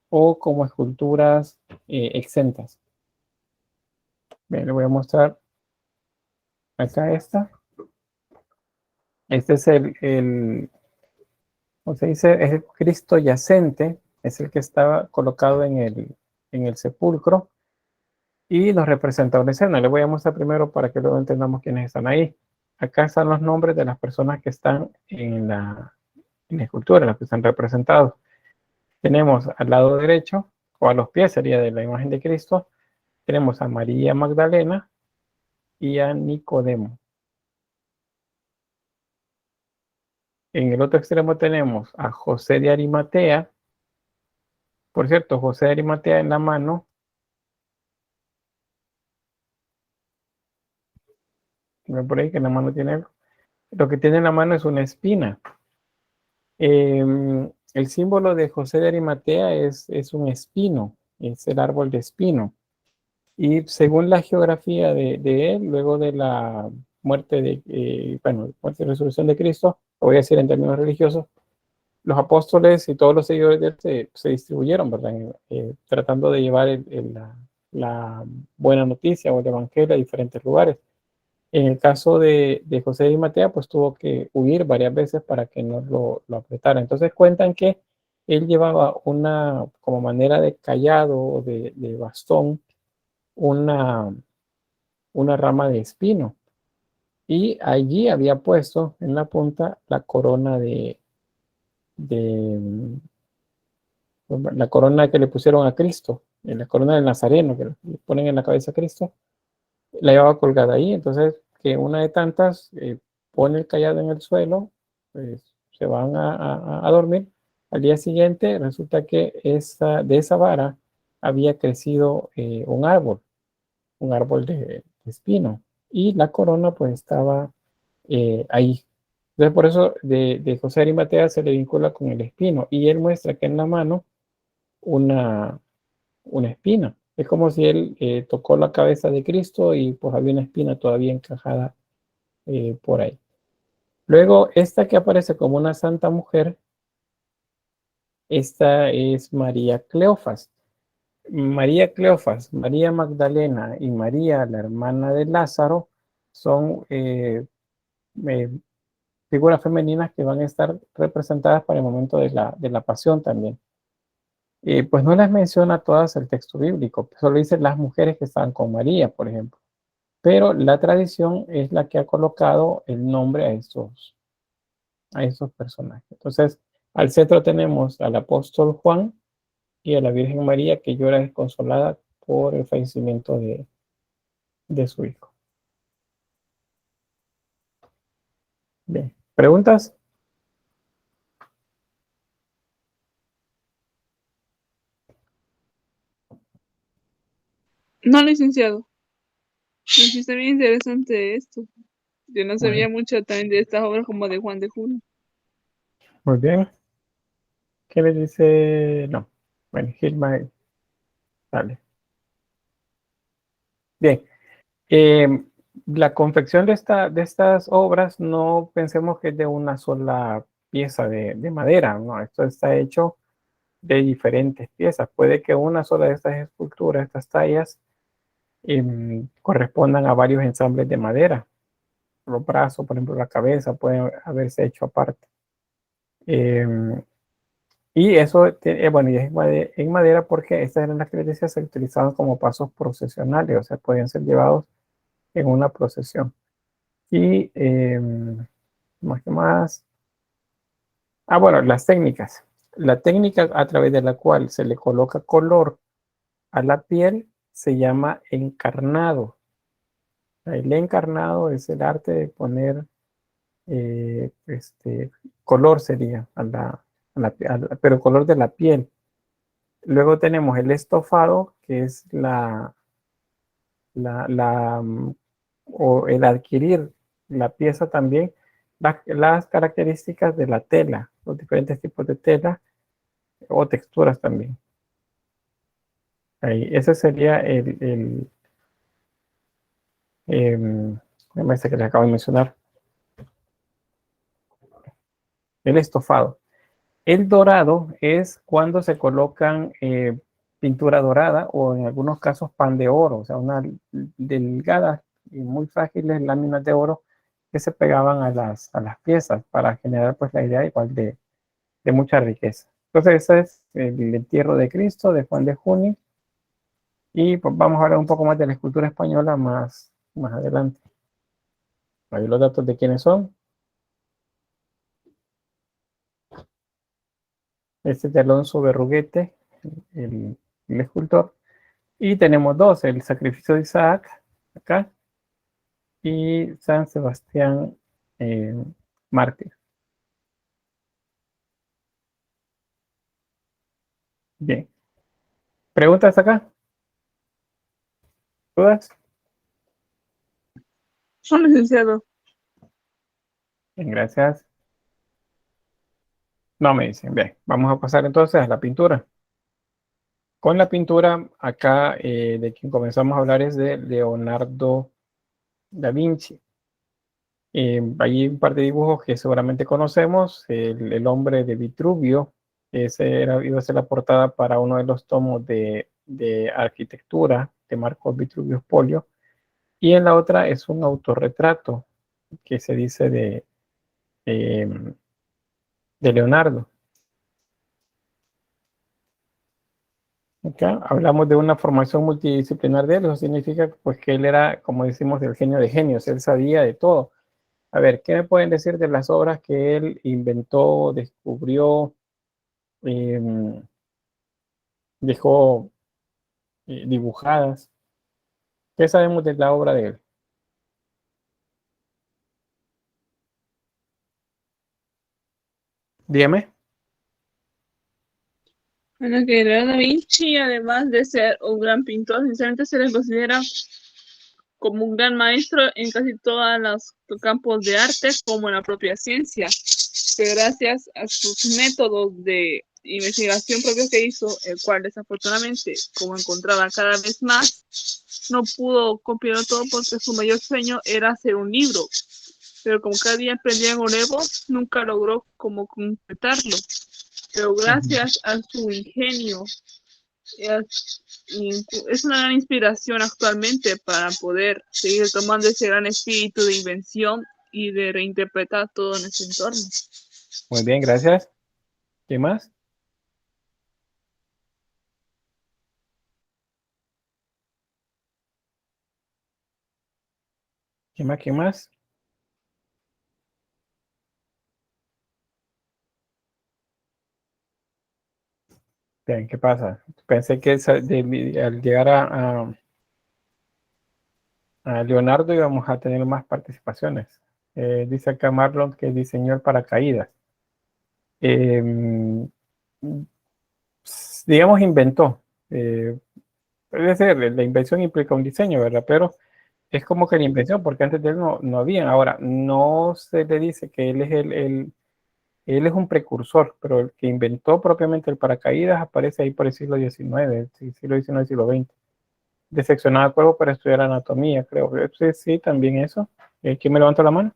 o como esculturas exentas. Bien, le voy a mostrar acá esta. Este es ¿cómo se dice? Es el Cristo yacente, es el que estaba colocado en el sepulcro y los representa una escena. Le voy a mostrar primero para que luego entendamos quiénes están ahí. Acá están los nombres de las personas que están en la escultura, las que están representados. Tenemos al lado derecho, o a los pies sería de la imagen de Cristo, tenemos a María Magdalena y a Nicodemo. En el otro extremo tenemos a José de Arimatea. Por cierto, José de Arimatea en la mano, ven por ahí que en la mano tiene, lo que tiene en la mano es una espina. El símbolo de José de Arimatea es un espino, es el árbol de espino. Y según la geografía de él, luego de la muerte muerte y resurrección de Cristo, lo voy a decir en términos religiosos, los apóstoles y todos los seguidores de él se distribuyeron, ¿verdad? Tratando de llevar la buena noticia o el evangelio a diferentes lugares. En el caso de José de Arimatea, pues tuvo que huir varias veces para que no lo apretara. Entonces cuentan que él llevaba como manera de callado o de bastón, una, una rama de espino. Y allí había puesto en la punta la corona de la corona que le pusieron a Cristo, la corona del Nazareno, que le ponen en la cabeza a Cristo, la llevaba colgada ahí. Entonces, que una de tantas pone el callado en el suelo, pues se van a dormir. Al día siguiente resulta que de esa vara había crecido un árbol de espino, y la corona pues estaba ahí. Entonces, por eso de José de Arimatea se le vincula con el espino, y él muestra que en la mano una, una espina. Es como si él tocó la cabeza de Cristo y pues había una espina todavía encajada por ahí. Luego, esta que aparece como una santa mujer, esta es María Cleofas. María Cleofas, María Magdalena y María, la hermana de Lázaro, son eh, figuras femeninas que van a estar representadas para el momento de la pasión también. Pues no las menciona todas el texto bíblico, solo dice las mujeres que estaban con María, por ejemplo. Pero la tradición es la que ha colocado el nombre a estos personajes. Entonces, al centro tenemos al apóstol Juan y a la Virgen María que llora desconsolada por el fallecimiento de su hijo. Bien, ¿preguntas? No, licenciado. Me sí está bien interesante esto. Yo no sabía Bueno, mucho también de estas obras como de Juan de Juno. muy bien. ¿Qué le dice? No. Bueno, Gilma, dale. Bien. Eh, la confección de estas obras no pensemos que es de una sola pieza de madera, no, esto está hecho de diferentes piezas. Puede que una sola de estas esculturas, estas tallas, correspondan a varios ensambles de madera. Los brazos, por ejemplo, la cabeza puede haberse hecho aparte. Y eso, bueno, y es en madera porque estas eran las que les decía, se utilizaban como pasos procesionales, o sea, podían ser llevados en una procesión. Y más que más. Ah, bueno, las técnicas. La técnica a través de la cual se le coloca color a la piel se llama encarnado. El encarnado es el arte de poner color sería pero color de la piel. Luego tenemos el estofado, que es o el adquirir la pieza también, las características de la tela, los diferentes tipos de tela o texturas también. Ahí, ese sería que les acabo de mencionar, el estofado. El dorado es cuando se colocan pintura dorada o en algunos casos pan de oro, o sea, unas delgadas y muy frágiles láminas de oro que se pegaban a las piezas para generar pues la idea igual de mucha riqueza. Entonces ese es el entierro de Cristo de Juan de Junio y pues vamos a hablar un poco más de la escultura española más adelante. Ahí los datos de quiénes son. Este es de Alonso Berruguete, el escultor. Y tenemos dos, el sacrificio de Isaac, acá, y San Sebastián eh, mártir. Bien. ¿Preguntas acá? ¿Dudas? Son licenciado. Bien, gracias. No me dicen. Bien, vamos a pasar entonces a la pintura. Con la pintura, acá de quien comenzamos a hablar es de Leonardo da Vinci. Hay un par de dibujos que seguramente conocemos. El hombre de Vitruvio, iba a ser la portada para uno de los tomos de arquitectura de Marcos Vitruvius Polio. Y en la otra es un autorretrato que se dice eh, de Leonardo. Acá hablamos de una formación multidisciplinar de él, eso significa pues, que él era, como decimos, el genio de genios, él sabía de todo. A ver, ¿qué me pueden decir de las obras que él inventó, descubrió, eh, dejó dibujadas? ¿Qué sabemos de la obra de él? Dígame. Bueno, que Leonardo da Vinci, además de ser un gran pintor, sinceramente se le considera como un gran maestro en casi todos los campos de arte, como en la propia ciencia, que gracias a sus métodos de investigación propios que hizo, el cual desafortunadamente, como encontraba cada vez más, no pudo cumplirlo todo porque su mayor sueño era hacer un libro, pero como cada día aprendía algo nuevo, nunca logró como completarlo. Pero gracias a su ingenio, es una gran inspiración actualmente para poder seguir tomando ese gran espíritu de invención y de reinterpretar todo en ese entorno. Muy bien, gracias. ¿Qué más? ¿Qué más? ¿Qué más? Bien, ¿qué pasa? Pensé que al llegar a Leonardo íbamos a tener más participaciones. Dice acá Marlon que diseñó el paracaídas. Digamos, inventó. Puede ser, la invención implica un diseño, ¿verdad? Pero es como que la invención, porque antes de él no había. Ahora, no se le dice que él es él es un precursor, pero el que inventó propiamente el paracaídas aparece ahí por el siglo XIX, siglo XIX, siglo XX. Diseccionaba el cuerpo para estudiar anatomía, creo. Sí, sí, también eso. ¿Quién me levanta la mano?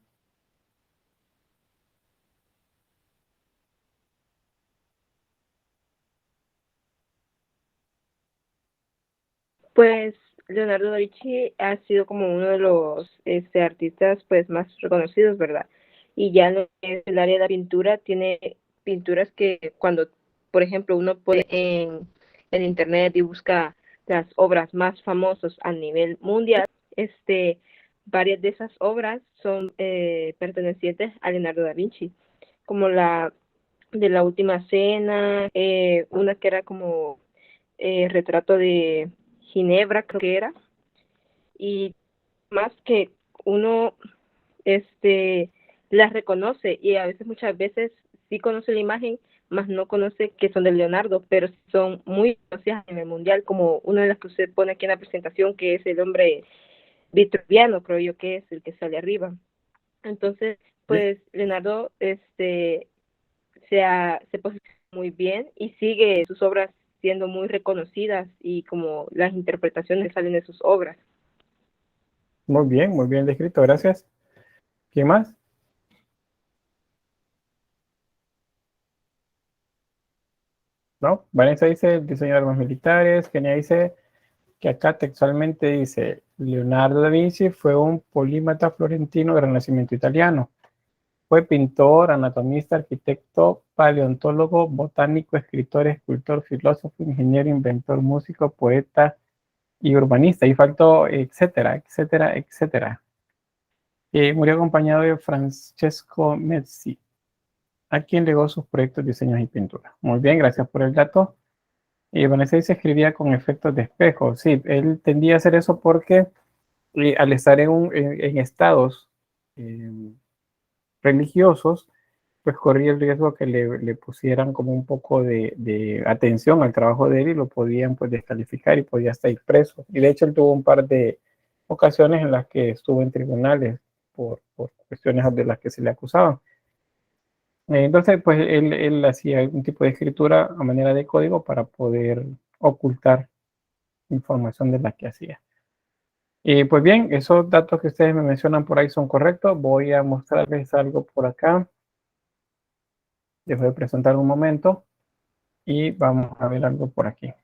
Pues Leonardo da Vinci ha sido como uno de los artistas pues más reconocidos, ¿verdad? Y ya en el área de la pintura tiene pinturas que cuando, por ejemplo, uno puede en internet y busca las obras más famosas a nivel mundial, este, varias de esas obras son pertenecientes a Leonardo da Vinci, como la de la Última Cena, una que era como retrato de Ginebra, creo que era, y más que uno las reconoce y a veces, muchas veces, sí conoce la imagen, más no conoce que son de Leonardo, pero son muy conocidas en el mundial, como una de las que usted pone aquí en la presentación, que es el hombre vitruviano, creo yo que es el que sale arriba. Entonces, pues Leonardo se posiciona muy bien y sigue sus obras siendo muy reconocidas y como las interpretaciones que salen de sus obras. Muy bien descrito, gracias. ¿Quién más? ¿No? Vanessa dice el diseño de armas militares. Kenia dice que acá textualmente dice Leonardo da Vinci fue un polímata florentino del Renacimiento italiano. Fue pintor, anatomista, arquitecto, paleontólogo, botánico, escritor, escultor, filósofo, ingeniero, inventor, músico, poeta y urbanista. Y faltó etcétera, etcétera, etcétera. Murió acompañado de Francesco Mezzi, a quien legó sus proyectos, diseños y pinturas. Muy bien, gracias por el dato. Vanessa dice escribía con efectos de espejo. Sí, él tendía a hacer eso porque al estar en estados religiosos, pues corría el riesgo que le pusieran como un poco de atención al trabajo de él y lo podían pues descalificar y podía estar preso. Y de hecho él tuvo un par de ocasiones en las que estuvo en tribunales por cuestiones de las que se le acusaban. Entonces, pues él hacía algún tipo de escritura a manera de código para poder ocultar información de la que hacía. Pues bien, esos datos que ustedes me mencionan por ahí son correctos. Voy a mostrarles algo por acá. Les voy a presentar un momento y vamos a ver algo por aquí.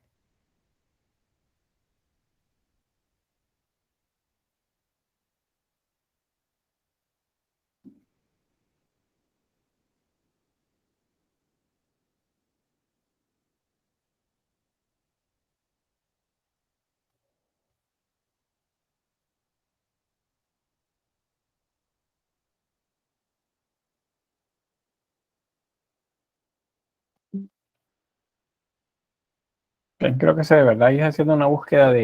Bien, creo que se de verdad, y haciendo una búsqueda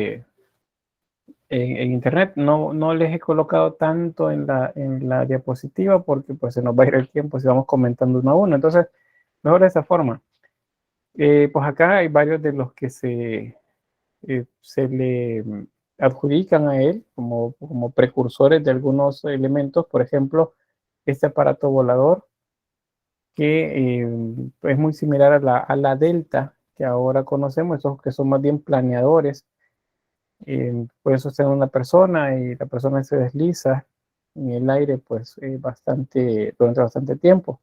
en internet. No les he colocado tanto en la diapositiva porque pues se nos va a ir el tiempo si vamos comentando uno a uno. Entonces, mejor de esa forma. Pues acá hay varios de los que se le adjudican a él como precursores de algunos elementos, por ejemplo, este aparato volador, que es muy similar a la Delta que ahora conocemos, esos que son más bien planeadores. Puede sostener una persona y la persona se desliza en el aire pues durante bastante tiempo.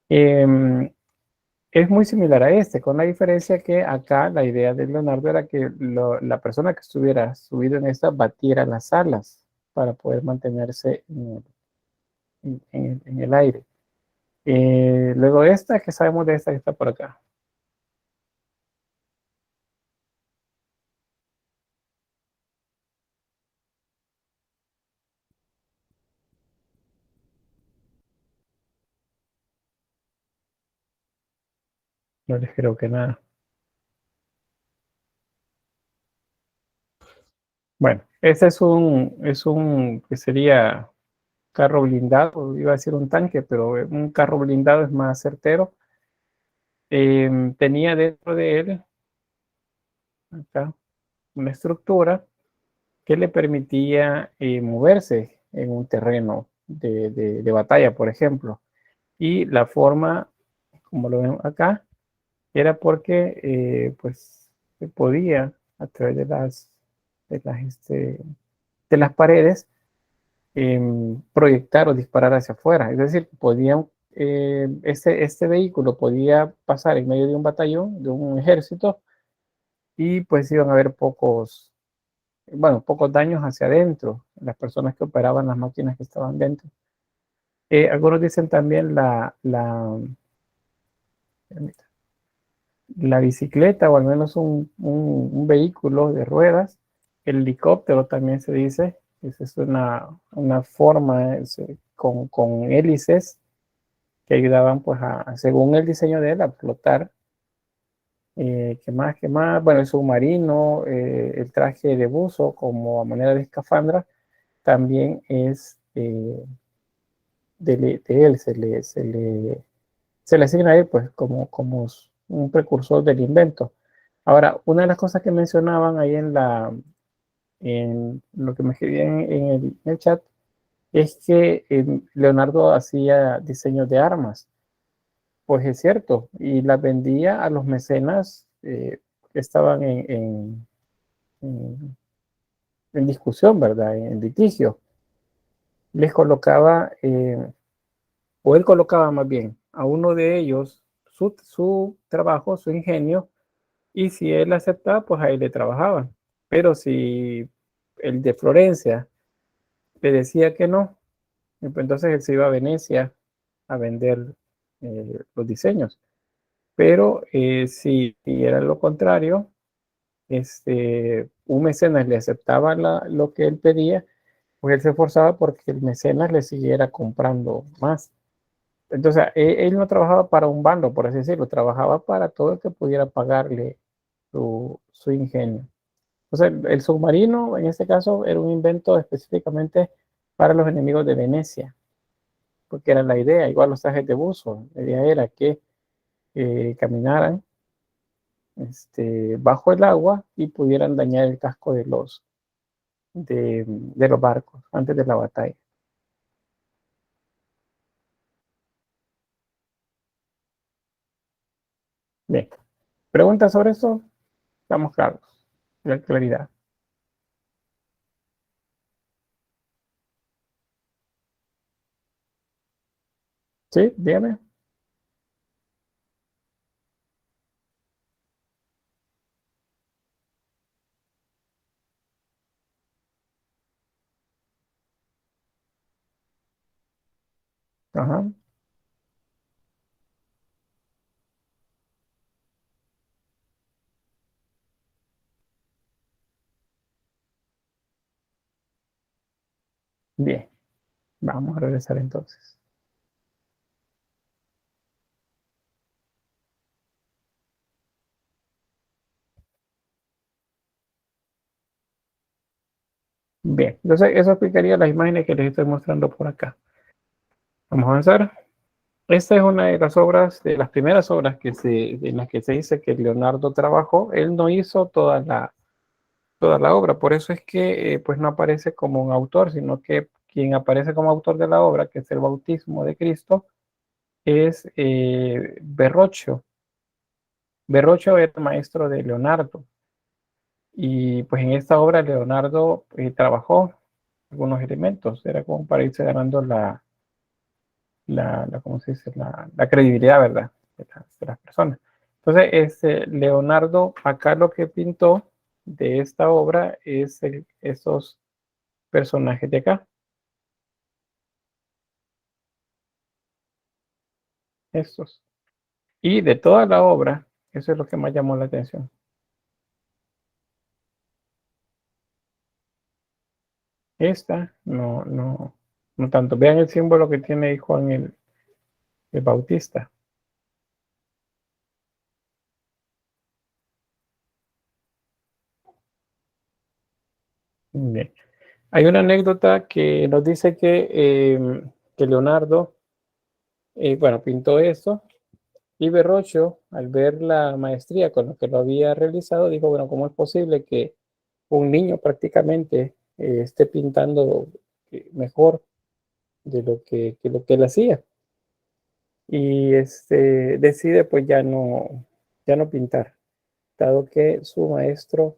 Es muy similar a este, con la diferencia que acá la idea de Leonardo era que la persona que estuviera subido en esta batiera las alas para poder mantenerse en el aire. Luego esta, ¿qué sabemos de esta que está por acá? No les creo que nada. Bueno, este es un que sería carro blindado, iba a decir un tanque, pero un carro blindado es más certero. Tenía dentro de él, acá, una estructura que le permitía moverse en un terreno de batalla, por ejemplo. Y la forma, como lo ven acá, era porque pues se podía a través de las paredes proyectar o disparar hacia afuera. Es decir, este vehículo podía pasar en medio de un batallón, de un ejército, y pues iban a haber pocos daños hacia adentro, las personas que operaban las máquinas que estaban dentro. Algunos dicen también la bicicleta, o al menos un vehículo de ruedas. El helicóptero también se dice, esa es una forma con hélices que ayudaban, pues, según el diseño de él, a flotar. ¿Qué más? ¿Qué más? Bueno, el submarino, el traje de buzo como a manera de escafandra, también es de él, se le asigna a él, pues, como un precursor del invento. Ahora, una de las cosas que mencionaban ahí en lo que me escribí en el chat, es que Leonardo hacía diseños de armas. Pues es cierto, y las vendía a los mecenas que estaban en- en discusión, ¿verdad? En litigio. Les colocaba, o él colocaba más bien, a uno de ellos su trabajo, su ingenio, y si él aceptaba, pues ahí le trabajaban. Pero si el de Florencia le decía que no, pues entonces él se iba a Venecia a vender los diseños. Pero si era lo contrario, un mecenas le aceptaba lo que él pedía, pues él se esforzaba porque el mecenas le siguiera comprando más. Entonces, él no trabajaba para un bando, por así decirlo, trabajaba para todo el que pudiera pagarle su ingenio. Entonces, el submarino, en este caso, era un invento específicamente para los enemigos de Venecia, porque era la idea, igual los trajes de buzo, la idea era que caminaran bajo el agua y pudieran dañar el casco de los barcos antes de la batalla. Bien, ¿preguntas sobre esto? Estamos claros, la claridad. ¿Sí? Dígame. Ajá. Bien, vamos a regresar entonces. Bien, entonces eso explicaría las imágenes que les estoy mostrando por acá. Vamos a avanzar. Esta es una de las obras, de las primeras obras en las que se dice que Leonardo trabajó. Él no hizo toda la obra. Por eso es que pues no aparece como un autor, sino que quien aparece como autor de la obra, que es el bautismo de Cristo, es Verrocchio. Verrocchio era maestro de Leonardo. Y pues en esta obra Leonardo trabajó algunos elementos, era como para irse ganando ¿cómo se dice? La credibilidad, ¿verdad? De las personas. Entonces, Leonardo acá lo que pintó de esta obra es esos personajes de acá. Estos. Y de toda la obra, eso es lo que más llamó la atención. Esta, no tanto. Vean el símbolo que tiene ahí Juan el Bautista. Bien. Hay una anécdota que nos dice que Leonardo, bueno, pintó esto, y Verrocchio, al ver la maestría con lo que lo había realizado, dijo, bueno, ¿cómo es posible que un niño prácticamente esté pintando mejor de lo que él hacía? Y decide pues ya no pintar, dado que su maestro,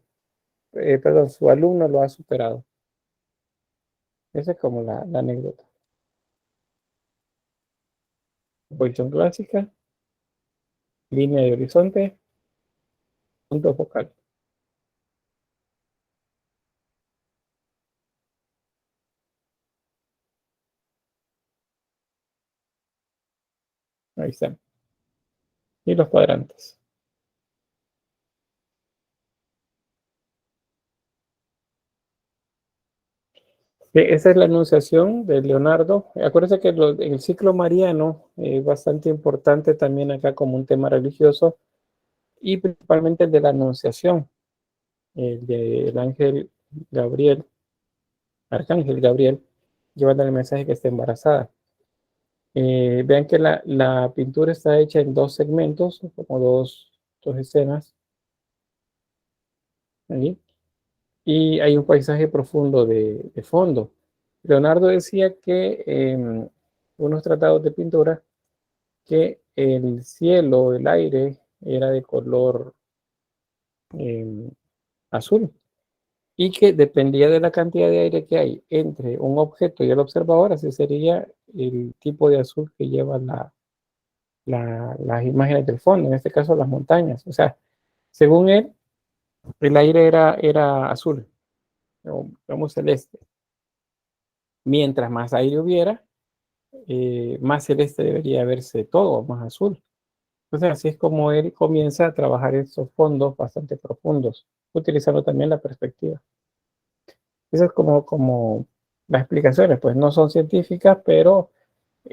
perdón, su alumno lo ha superado. Esa es como la anécdota. Posición clásica, línea de horizonte, punto focal. Ahí están. Y los cuadrantes. Esa es la anunciación de Leonardo. Acuérdense que el ciclo mariano es bastante importante también acá como un tema religioso, y principalmente el de la anunciación, el del ángel Gabriel, arcángel Gabriel, llevando el mensaje que está embarazada. Vean que la pintura está hecha en dos segmentos, como dos escenas, ahí, y hay un paisaje profundo de fondo. Leonardo decía que unos tratados de pintura, que el cielo, el aire, era de color azul, y que dependía de la cantidad de aire que hay entre un objeto y el observador, así sería el tipo de azul que lleva las imágenes del fondo, en este caso las montañas. O sea, según él, el aire era azul, digamos celeste. Mientras más aire hubiera, más celeste debería verse todo, más azul. Entonces, así es como él comienza a trabajar esos fondos bastante profundos, utilizando también la perspectiva. Esas es como las explicaciones, pues no son científicas, pero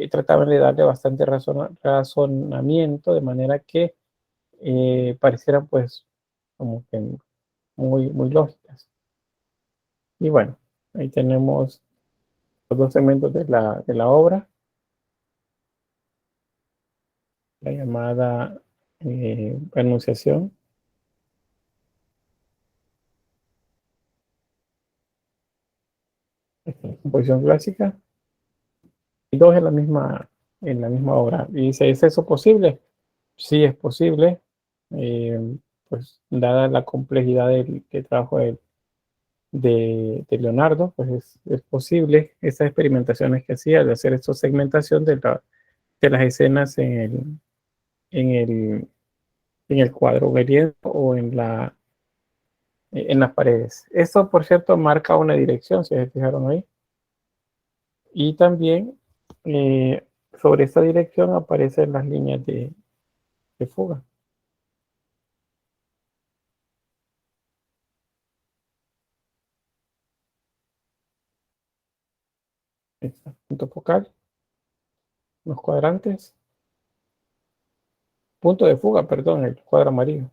trataban de darle bastante razonamiento, de manera que parecieran pues como que muy lógicas. Y bueno, ahí tenemos los dos segmentos de la obra, la llamada Anunciación. Composición clásica, y dos en la misma obra. Y dice, ¿es eso posible? Sí, es posible, eh, pues dada la complejidad del trabajo de Leonardo, pues es posible esas experimentaciones que hacía de hacer esta segmentación de las escenas en el, en el cuadro o en las paredes. Esto, por cierto, marca una dirección, si se fijaron ahí. Y también sobre esta dirección aparecen las líneas de fuga. Punto focal, los cuadrantes, punto de fuga, perdón, el cuadro amarillo.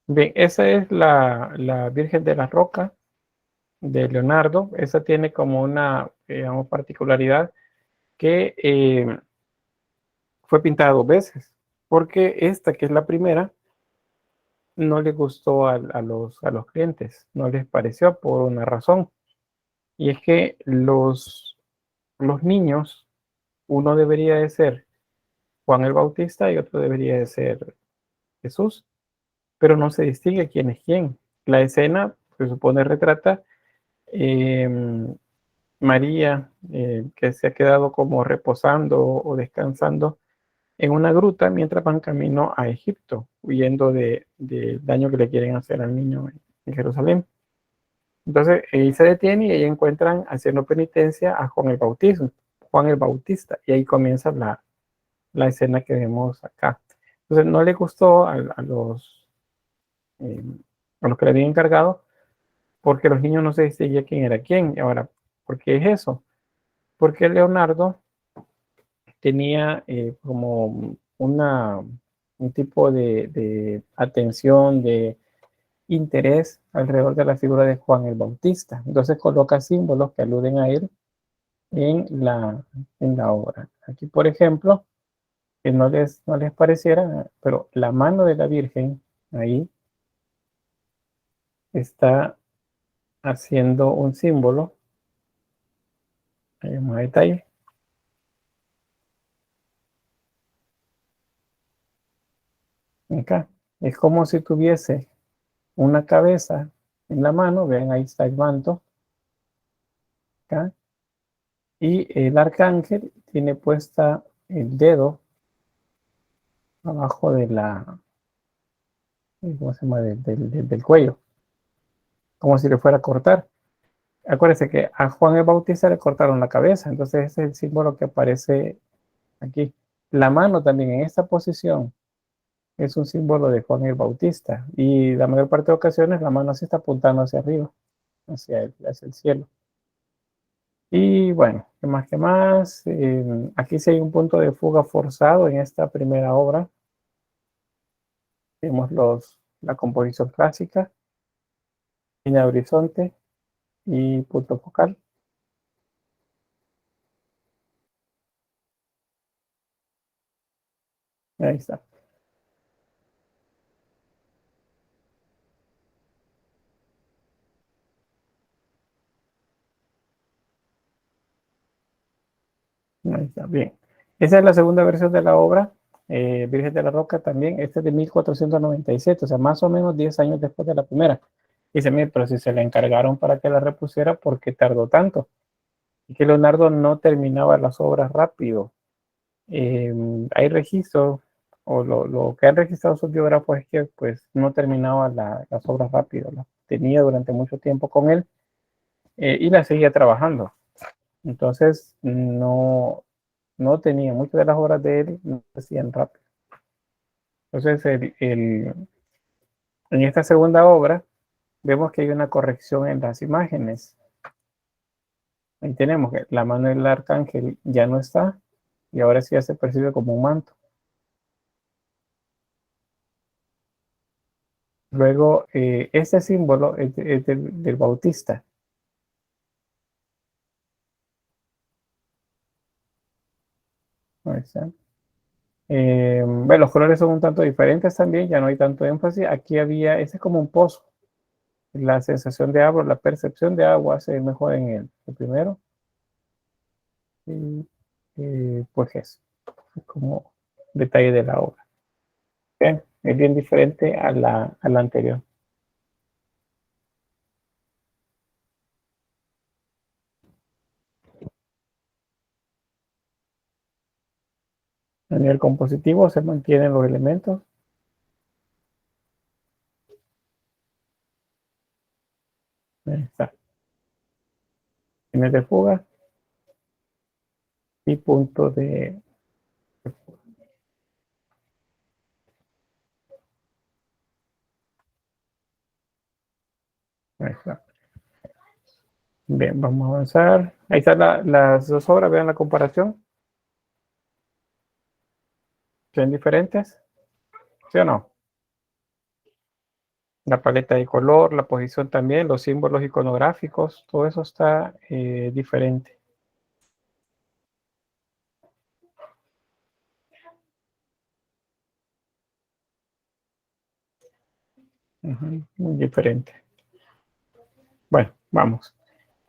Bien, esa es la Virgen de la Roca de Leonardo. Esa tiene como una, digamos, particularidad, que fue pintada dos veces. porque esta, que es la primera, no les gustó a los clientes, no les pareció por una razón. Y es que los niños, uno debería de ser Juan el Bautista y otro debería de ser Jesús, pero no se distingue quién es quién. La escena se supone retrata María, que se ha quedado como reposando o descansando en una gruta mientras van camino a Egipto, huyendo del daño que le quieren hacer al niño en Jerusalén. Entonces, ahí se detiene y ahí encuentran haciendo penitencia a Juan el Bautista, y ahí comienza la escena que vemos acá. Entonces, no le gustó eh, a los que le habían encargado, porque los niños no se distinguía quién era quién. Ahora, ¿por qué es eso? Porque Leonardo tenía como un tipo de atención, de interés alrededor de la figura de Juan el Bautista. Entonces coloca símbolos que aluden a él en la obra. Aquí, por ejemplo, que no les pareciera, pero la mano de la Virgen ahí está haciendo un símbolo. Hay más detalle. Acá. Es como si tuviese una cabeza en la mano. Vean, ahí está el manto. Acá. Y el arcángel tiene puesta el dedo abajo de ¿cómo se llama? Del cuello, como si le fuera a cortar. Acuérdense que a Juan el Bautista le cortaron la cabeza, entonces ese es el símbolo que aparece aquí. La mano también en esta posición es un símbolo de Juan el Bautista, y la mayor parte de ocasiones la mano así está apuntando hacia arriba, hacia el cielo. Y bueno, ¿qué más? ¿Qué más? Aquí sí hay un punto de fuga forzado en esta primera obra. Vemos la composición clásica, línea de horizonte y punto focal. Ahí está. Ahí está, bien. Esa es la segunda versión de la obra, Virgen de la Roca también. Este es de 1497, o sea, más o menos 10 años después de la primera. Dice, mire, pero si se le encargaron para que la repusiera, ¿por qué tardó tanto? Y que Leonardo no terminaba las obras rápido. Hay registros, o lo que han registrado sus biógrafos es que pues no terminaba las obras rápido, las tenía durante mucho tiempo con él, y las seguía trabajando. Entonces no tenía muchas de las obras de él, no se hacían rápido. Entonces en esta segunda obra vemos que hay una corrección en las imágenes. Ahí tenemos que la mano del arcángel ya no está, y ahora sí ya se percibe como un manto. Luego, este símbolo es del Bautista. Ahí está. Bueno, los colores son un tanto diferentes también, ya no hay tanto énfasis. Aquí había, este es como un pozo. La sensación de agua, la percepción de agua se ve mejor en el primero. Y pues eso, como detalle de la obra. Bien, es bien diferente a la anterior. A nivel compositivo se mantienen los elementos. Ahí está. Fines de fuga y punto de fuga. Ahí está. Bien, vamos a avanzar. Ahí están las dos obras, vean la comparación. ¿Son diferentes? ¿Sí o no? La paleta de color, la posición también, los símbolos iconográficos, todo eso está diferente. Muy diferente. Bueno, vamos.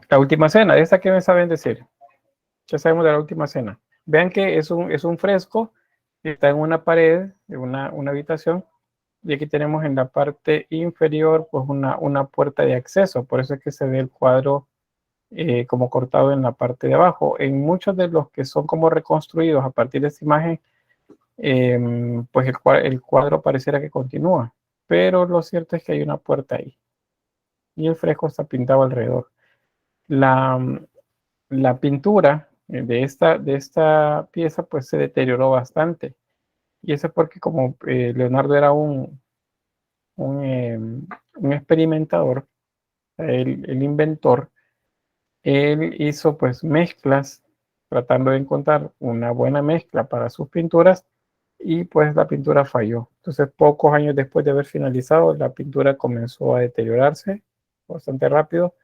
La última cena, ¿de esta qué me saben decir? ¿Qué sabemos de la última cena? Vean que es un fresco que está en una pared de una habitación, y aquí tenemos en la parte inferior pues una puerta de acceso, por eso es que se ve el cuadro como cortado en la parte de abajo. En muchos de los que son como reconstruidos a partir de esta imagen, pues el cuadro pareciera que continúa, pero lo cierto es que hay una puerta ahí y el fresco está pintado alrededor. La, la pintura de esta pieza pues se deterioró bastante, y eso es porque como Leonardo era un experimentador, el inventor, él hizo pues mezclas tratando de encontrar una buena mezcla para sus pinturas, y pues la pintura falló. Entonces pocos años después de haber finalizado, la pintura comenzó a deteriorarse bastante rápido,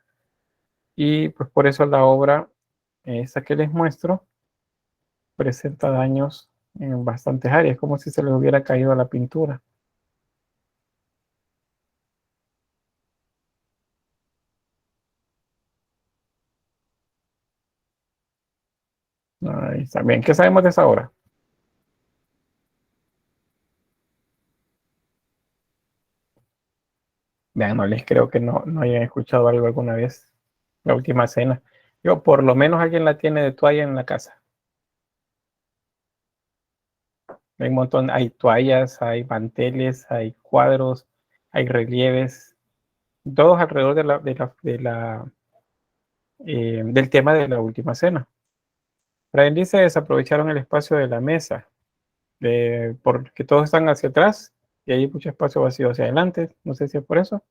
y pues por eso la obra, esta que les muestro, presenta daños en bastantes áreas, como si se le hubiera caído a la pintura. Ahí está bien. ¿Qué sabemos de esa obra? Vean, no les creo que no hayan escuchado algo alguna vez. La última cena. Yo, por lo menos alguien la tiene de toalla en la casa. Hay un montón, hay toallas, hay manteles, hay cuadros, hay relieves, todos alrededor del tema de la última cena. Brian dice: desaprovecharon el espacio de la mesa, porque todos están hacia atrás y hay mucho espacio vacío hacia adelante. No sé si es por eso.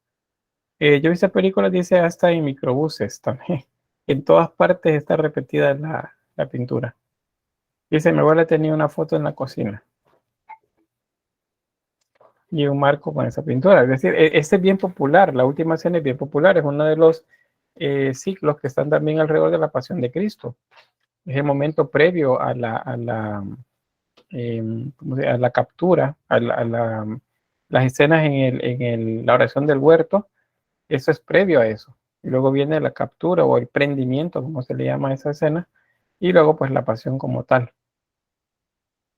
Yo he visto películas, dice, hasta en microbuses también. En todas partes está repetida la pintura. Dice: mi abuela tenía una foto en la cocina y un marco con esa pintura. Es decir, este es bien popular. La última cena es bien popular. Es uno de los ciclos que están también alrededor de la pasión de Cristo. Es el momento previo a la captura, las escenas la oración del huerto. Eso es previo a eso. Y luego viene la captura o el prendimiento, como se le llama a esa escena, y luego pues la pasión como tal.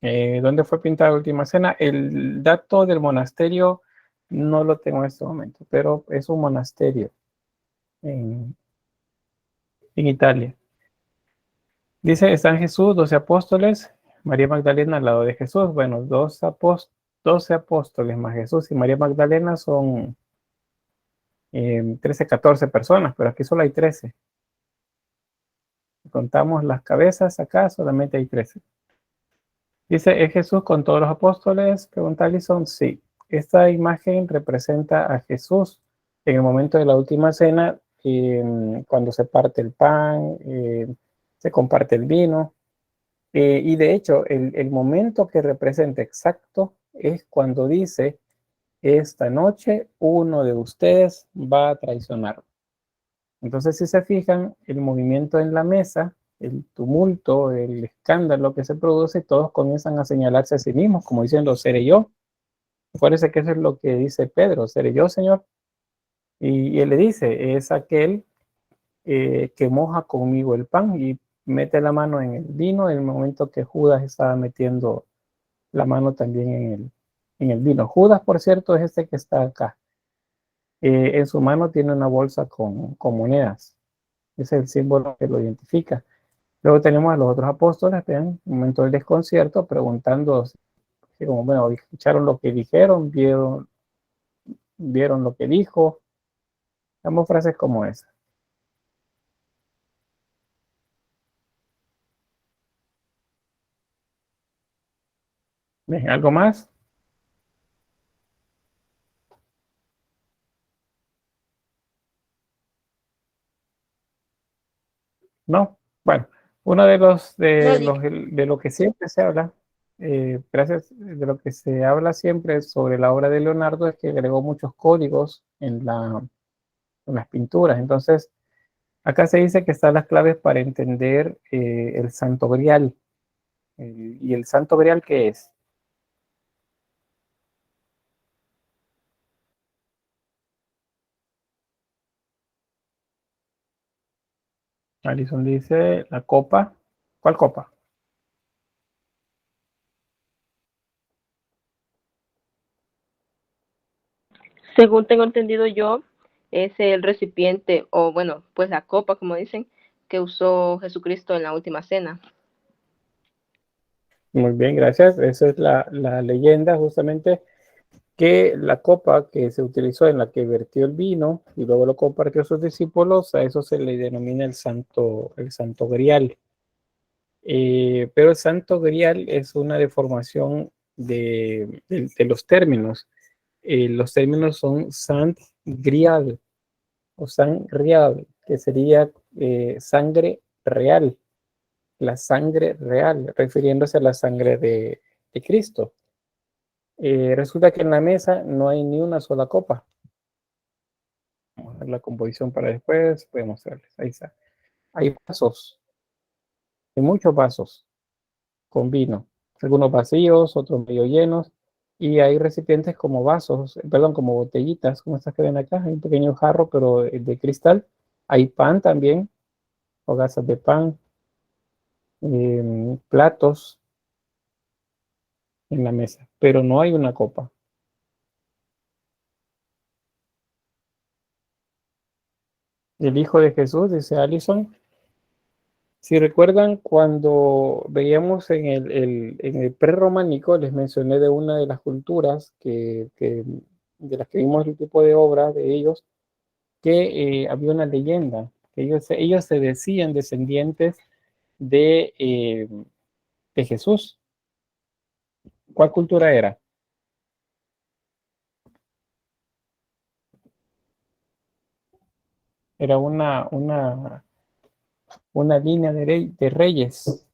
¿Dónde fue pintada la última cena? El dato del monasterio no lo tengo en este momento, pero es un monasterio en, en Italia. Dice: están Jesús, 12 apóstoles, María Magdalena al lado de Jesús. Bueno, 12 apóstoles más Jesús y María Magdalena son 13, 14 personas, pero aquí solo hay 13. Si contamos las cabezas acá, solamente hay 13. Dice: ¿es Jesús con todos los apóstoles? Pregunta Alison. Sí. Esta imagen representa a Jesús en el momento de la última cena, cuando se parte el pan, se comparte el vino. Y de hecho, el momento que representa exacto es cuando dice: esta noche uno de ustedes va a traicionar. Entonces, si se fijan, el movimiento en la mesa, el tumulto, el escándalo que se produce, todos comienzan a señalarse a sí mismos, como diciendo: seré yo. Acuérdense que eso es lo que dice Pedro: seré yo, Señor. Y él le dice: es aquel que moja conmigo el pan y mete la mano en el vino, en el momento que Judas estaba metiendo la mano también en el vino. Judas, por cierto, es este que está acá. En su mano tiene una bolsa con monedas. Ese es el símbolo que lo identifica. Luego tenemos a los otros apóstoles, en un momento del desconcierto, preguntando, como, bueno, escucharon lo que dijeron, vieron lo que dijo. Damos frases como esa. ¿Ven? ¿Algo más? No. Bueno, uno de lo que siempre se habla, de lo que se habla siempre sobre la obra de Leonardo, es que agregó muchos códigos en las pinturas. Entonces, acá se dice que están las claves para entender el Santo Grial. ¿Y el Santo Grial qué es? Alison dice la copa. ¿Cuál copa? Según tengo entendido yo, es el recipiente, o bueno, pues la copa, como dicen, que usó Jesucristo en la última cena. Muy bien, gracias. Esa es la leyenda, justamente, que la copa que se utilizó en la que vertió el vino y luego lo compartió a sus discípulos, a eso se le denomina el Santo Grial. Pero el Santo Grial es una deformación de los términos. Los términos son Sant Grial o San Grial, que sería sangre real, la sangre real, refiriéndose a la sangre de Cristo. Resulta que en la mesa no hay ni una sola copa. Vamos a ver la composición para después, voy a mostrarles. Ahí está. Hay vasos, hay muchos vasos con vino, algunos vacíos, otros medio llenos, y hay recipientes como vasos, perdón, como botellitas, como estas que ven acá. Hay un pequeño jarro, pero de cristal. Hay pan también, hogazas de pan, platos en la mesa, pero no hay una copa. El Hijo de Jesús, dice Alison. Si recuerdan, cuando veíamos en el prerrománico, les mencioné de una de las culturas de las que vimos el tipo de obra de ellos, que había una leyenda, que ellos se decían descendientes de Jesús. ¿Cuál cultura era? Era una línea de reyes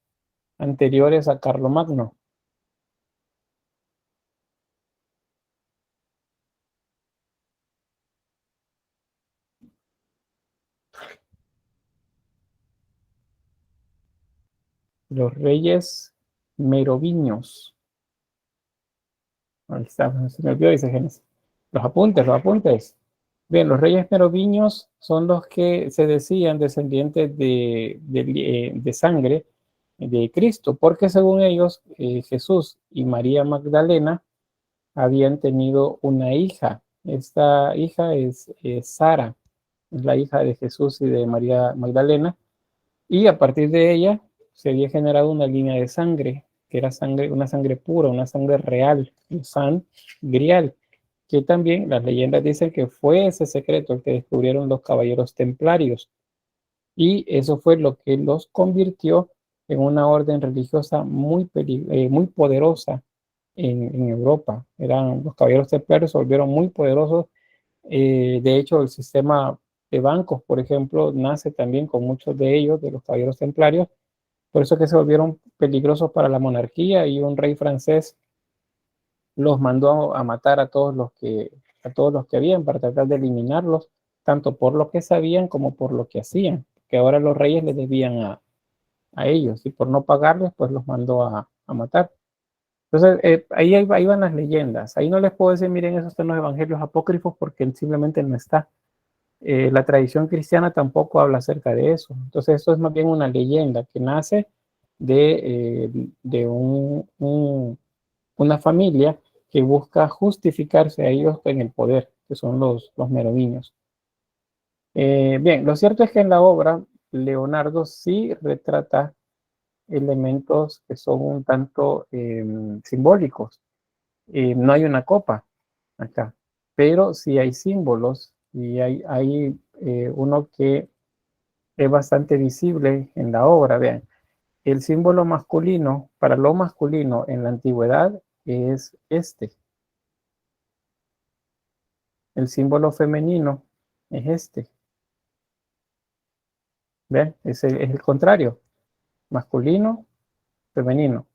anteriores a Carlomagno. Los reyes merovingios. Ahí está, se me olvidó, dice Génesis. Los apuntes. Bien, los reyes merovingios son los que se decían descendientes de sangre de Cristo, porque según ellos, Jesús y María Magdalena habían tenido una hija. Esta hija es Sara, es la hija de Jesús y de María Magdalena, y a partir de ella se había generado una línea de sangre, que era una sangre pura, una sangre real, un san grial, que también las leyendas dicen que fue ese secreto el que descubrieron los caballeros templarios, y eso fue lo que los convirtió en una orden religiosa muy poderosa en Europa. Los caballeros templarios se volvieron muy poderosos. De hecho, el sistema de bancos, por ejemplo, nace también con muchos de ellos, de los caballeros templarios. Por eso que se volvieron peligrosos para la monarquía, y un rey francés los mandó a matar a todos los que habían, para tratar de eliminarlos, tanto por lo que sabían como por lo que hacían, que ahora los reyes les debían a ellos, y por no pagarles, pues los mandó a matar. Entonces, ahí van las leyendas. Ahí no les puedo decir, miren, esos son los evangelios apócrifos, porque simplemente no está. La tradición cristiana tampoco habla acerca de eso. Entonces, esto es más bien una leyenda que nace de una familia que busca justificarse a ellos en el poder, que son los merovingios. Bien, lo cierto es que en la obra Leonardo sí retrata elementos que son un tanto simbólicos. No hay una copa acá, pero sí hay símbolos, y hay uno que es bastante visible en la obra. Vean, el símbolo masculino, para lo masculino en la antigüedad, es este. El símbolo femenino es este. ¿Ven? Es el contrario, masculino, femenino.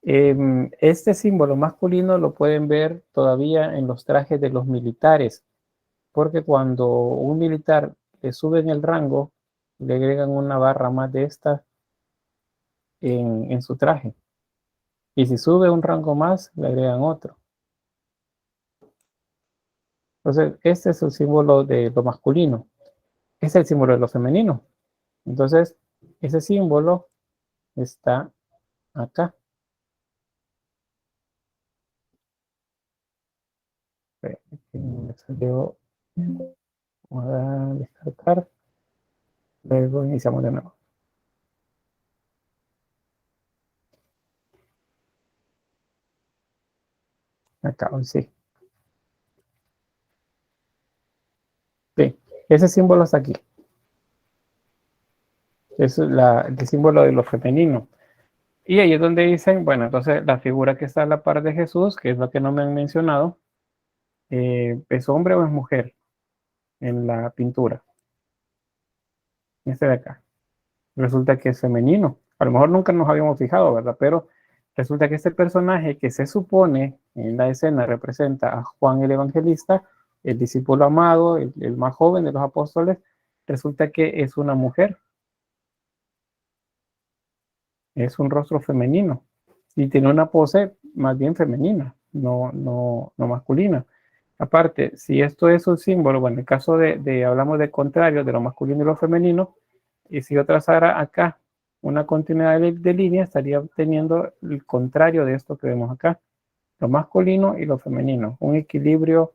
Este símbolo masculino lo pueden ver todavía en los trajes de los militares, porque cuando un militar le sube en el rango, le agregan una barra más de esta en su traje. Y si sube un rango más, le agregan otro. Entonces, este es el símbolo de lo masculino. Este es el símbolo de lo femenino. Entonces, ese símbolo está acá. Me salió. Vamos a descartar. Luego iniciamos de nuevo. Acá, sí. Sí, ese símbolo está aquí. Es el símbolo de lo femenino. Y ahí es donde dicen, bueno, entonces la figura que está a la par de Jesús, que es lo que no me han mencionado, ¿es hombre o es mujer en la pintura? Este de acá. Resulta que es femenino. A lo mejor nunca nos habíamos fijado, ¿verdad? Pero resulta que este personaje que se supone en la escena representa a Juan el Evangelista, el discípulo amado, el más joven de los apóstoles, resulta que es una mujer. Es un rostro femenino y tiene una pose más bien femenina, no masculina. Aparte, si esto es un símbolo, bueno, en el caso hablamos de contrario, de lo masculino y lo femenino, y si yo trazara acá una continuidad de línea, estaría obteniendo el contrario de esto que vemos acá, lo masculino y lo femenino, un equilibrio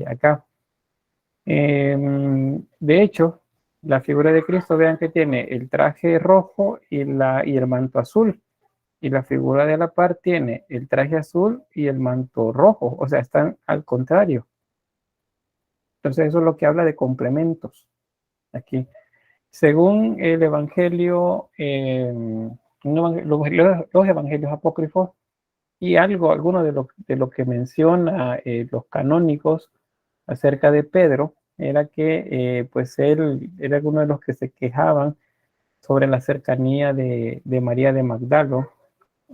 acá. De hecho, la figura de Cristo, vean que tiene el traje rojo y el manto azul, y la figura de la par tiene el traje azul y el manto rojo, o sea, están al contrario. Entonces eso es lo que habla de complementos aquí. Según el Evangelio, los Evangelios apócrifos y alguno de lo que menciona los canónicos acerca de Pedro, era que pues él era uno de los que se quejaban sobre la cercanía de María de Magdalo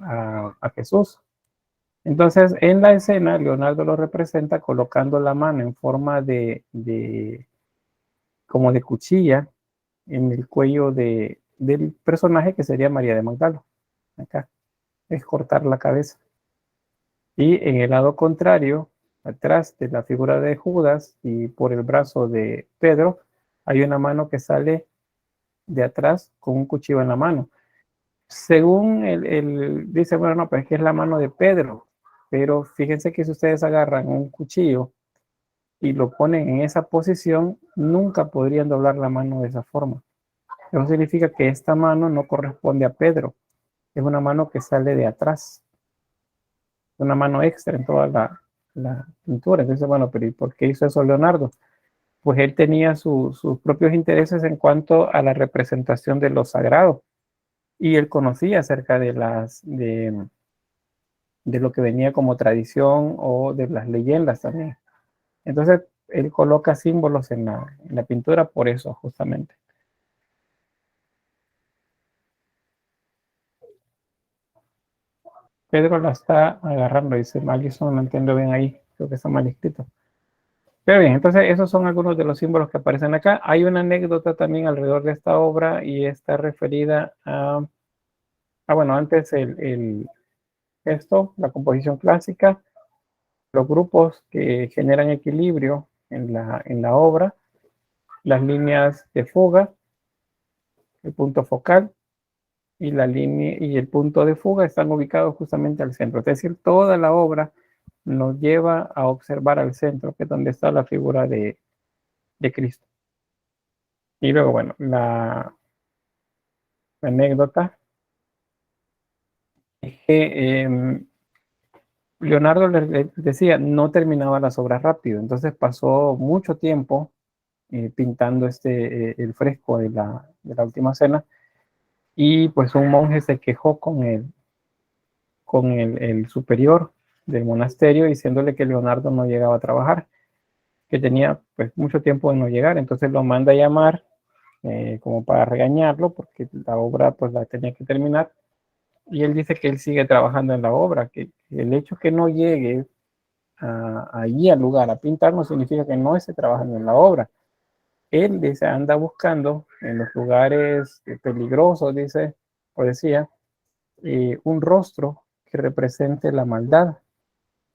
a Jesús. Entonces, en la escena, Leonardo lo representa colocando la mano en forma como de cuchilla en el cuello del personaje que sería María de Magdalo. Acá es cortar la cabeza. Y en el lado contrario, atrás de la figura de Judas y por el brazo de Pedro, hay una mano que sale de atrás con un cuchillo en la mano. Según dice, bueno, no, pero es que es la mano de Pedro. Pero fíjense que si ustedes agarran un cuchillo y lo ponen en esa posición, nunca podrían doblar la mano de esa forma. Eso significa que esta mano no corresponde a Pedro. Es una mano que sale de atrás. Una mano extra en toda la pintura. Entonces, bueno, pero ¿y por qué hizo eso Leonardo? Pues él tenía sus propios intereses en cuanto a la representación de lo sagrado. Y él conocía acerca de lo que venía como tradición o de las leyendas también. Entonces, él coloca símbolos en la pintura por eso, justamente. Pedro la está agarrando, dice Malison, no entiendo bien ahí, creo que está mal escrito. Pero bien, entonces esos son algunos de los símbolos que aparecen acá. Hay una anécdota también alrededor de esta obra y está referida bueno, antes la composición clásica, los grupos que generan equilibrio en la obra, las líneas de fuga, el punto focal y la línea y el punto de fuga están ubicados justamente al centro. Es decir, toda la obra nos lleva a observar al centro, que es donde está la figura de Cristo. Y luego, bueno, la anécdota es que Leonardo les decía, no terminaba las obras rápido, entonces pasó mucho tiempo pintando el fresco de la última cena, y pues un monje se quejó con el superior del monasterio diciéndole que Leonardo no llegaba a trabajar, que tenía pues mucho tiempo de no llegar. Entonces lo manda a llamar como para regañarlo porque la obra pues la tenía que terminar, y él dice que él sigue trabajando en la obra, que el hecho que no llegue allí al lugar a pintar no significa que no esté trabajando en la obra. Él dice, anda buscando en los lugares peligrosos, dice, o decía, un rostro que represente la maldad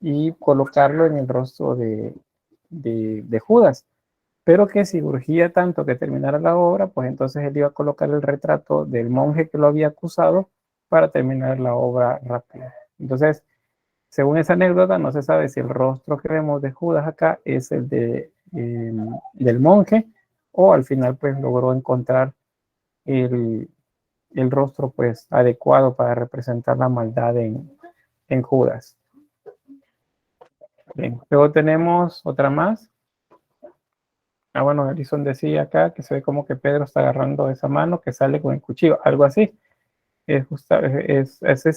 y colocarlo en el rostro de Judas. pero que si urgía tanto que terminara la obra, pues entonces él iba a colocar el retrato del monje que lo había acusado para terminar la obra rápido. Entonces, según esa anécdota, no se sabe si el rostro que vemos de Judas acá es el del monje, o al final pues logró encontrar el rostro pues adecuado para representar la maldad en Judas. Bien, luego tenemos otra más. Bueno, Alison decía acá que se ve como que Pedro está agarrando esa mano que sale con el cuchillo, algo así.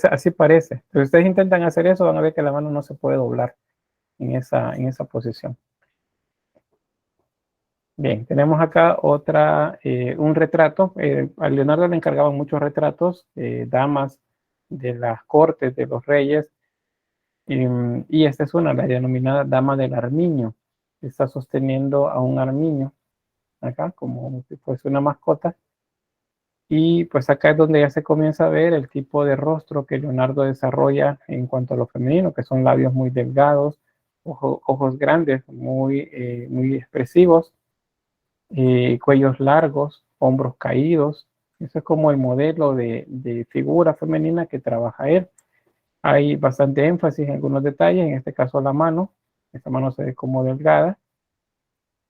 Así parece. Pero si ustedes intentan hacer eso, van a ver que la mano no se puede doblar en esa posición. Bien, tenemos acá un retrato. A Leonardo le encargaban muchos retratos, damas de las cortes de los reyes, y esta es la denominada dama del armiño. Está sosteniendo a un armiño, acá, como si fuese una mascota. Y pues acá es donde ya se comienza a ver el tipo de rostro que Leonardo desarrolla en cuanto a lo femenino, que son labios muy delgados, ojos grandes, muy expresivos, cuellos largos, hombros caídos. Eso es como el modelo de figura femenina que trabaja él. Hay bastante énfasis en algunos detalles, en este caso la mano. Esta mano se ve como delgada.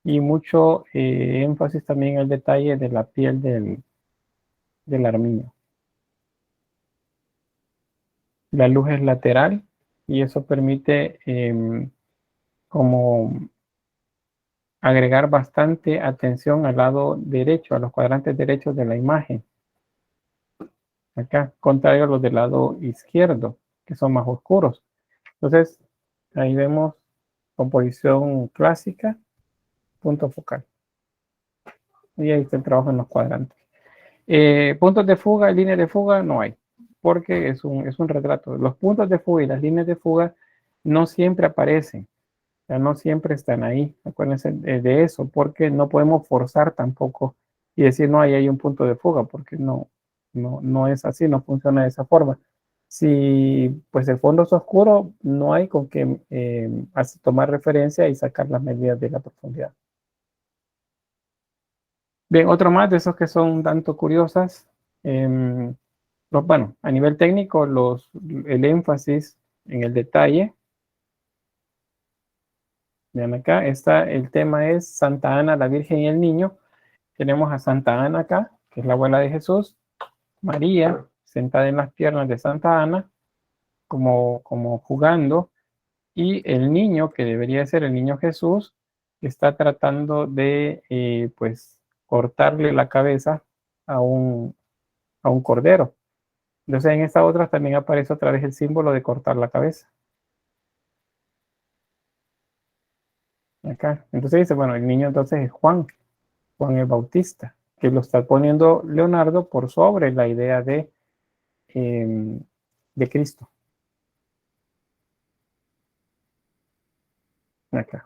Y mucho énfasis también en el detalle de la piel del armiño. La luz es lateral y eso permite como agregar bastante atención al lado derecho, a los cuadrantes derechos de la imagen. Acá, contrario a los del lado izquierdo, que son más oscuros. Entonces, ahí vemos composición clásica, punto focal. Y ahí está el trabajo en los cuadrantes. Puntos de fuga, líneas de fuga, no hay, porque es un retrato. Los puntos de fuga y las líneas de fuga no siempre aparecen, o sea, no siempre están ahí. Acuérdense de eso, porque no podemos forzar tampoco y decir, no, ahí hay un punto de fuga, porque no es así, no funciona de esa forma. Si pues el fondo es oscuro, no hay con qué tomar referencia y sacar las medidas de la profundidad. Bien, otro más de esos que son un tanto curiosas. Bueno, a nivel técnico, el énfasis en el detalle. Vean acá, el tema es Santa Ana, la Virgen y el Niño. Tenemos a Santa Ana acá, que es la abuela de Jesús. María, sentada en las piernas de Santa Ana, como jugando. Y el niño, que debería ser el niño Jesús, está tratando de, pues, cortarle la cabeza a un cordero. Entonces en esta otra también aparece otra vez el símbolo de cortar la cabeza. Acá. Entonces dice, bueno, el niño entonces es Juan el Bautista, que lo está poniendo Leonardo por sobre la idea de Cristo. Acá.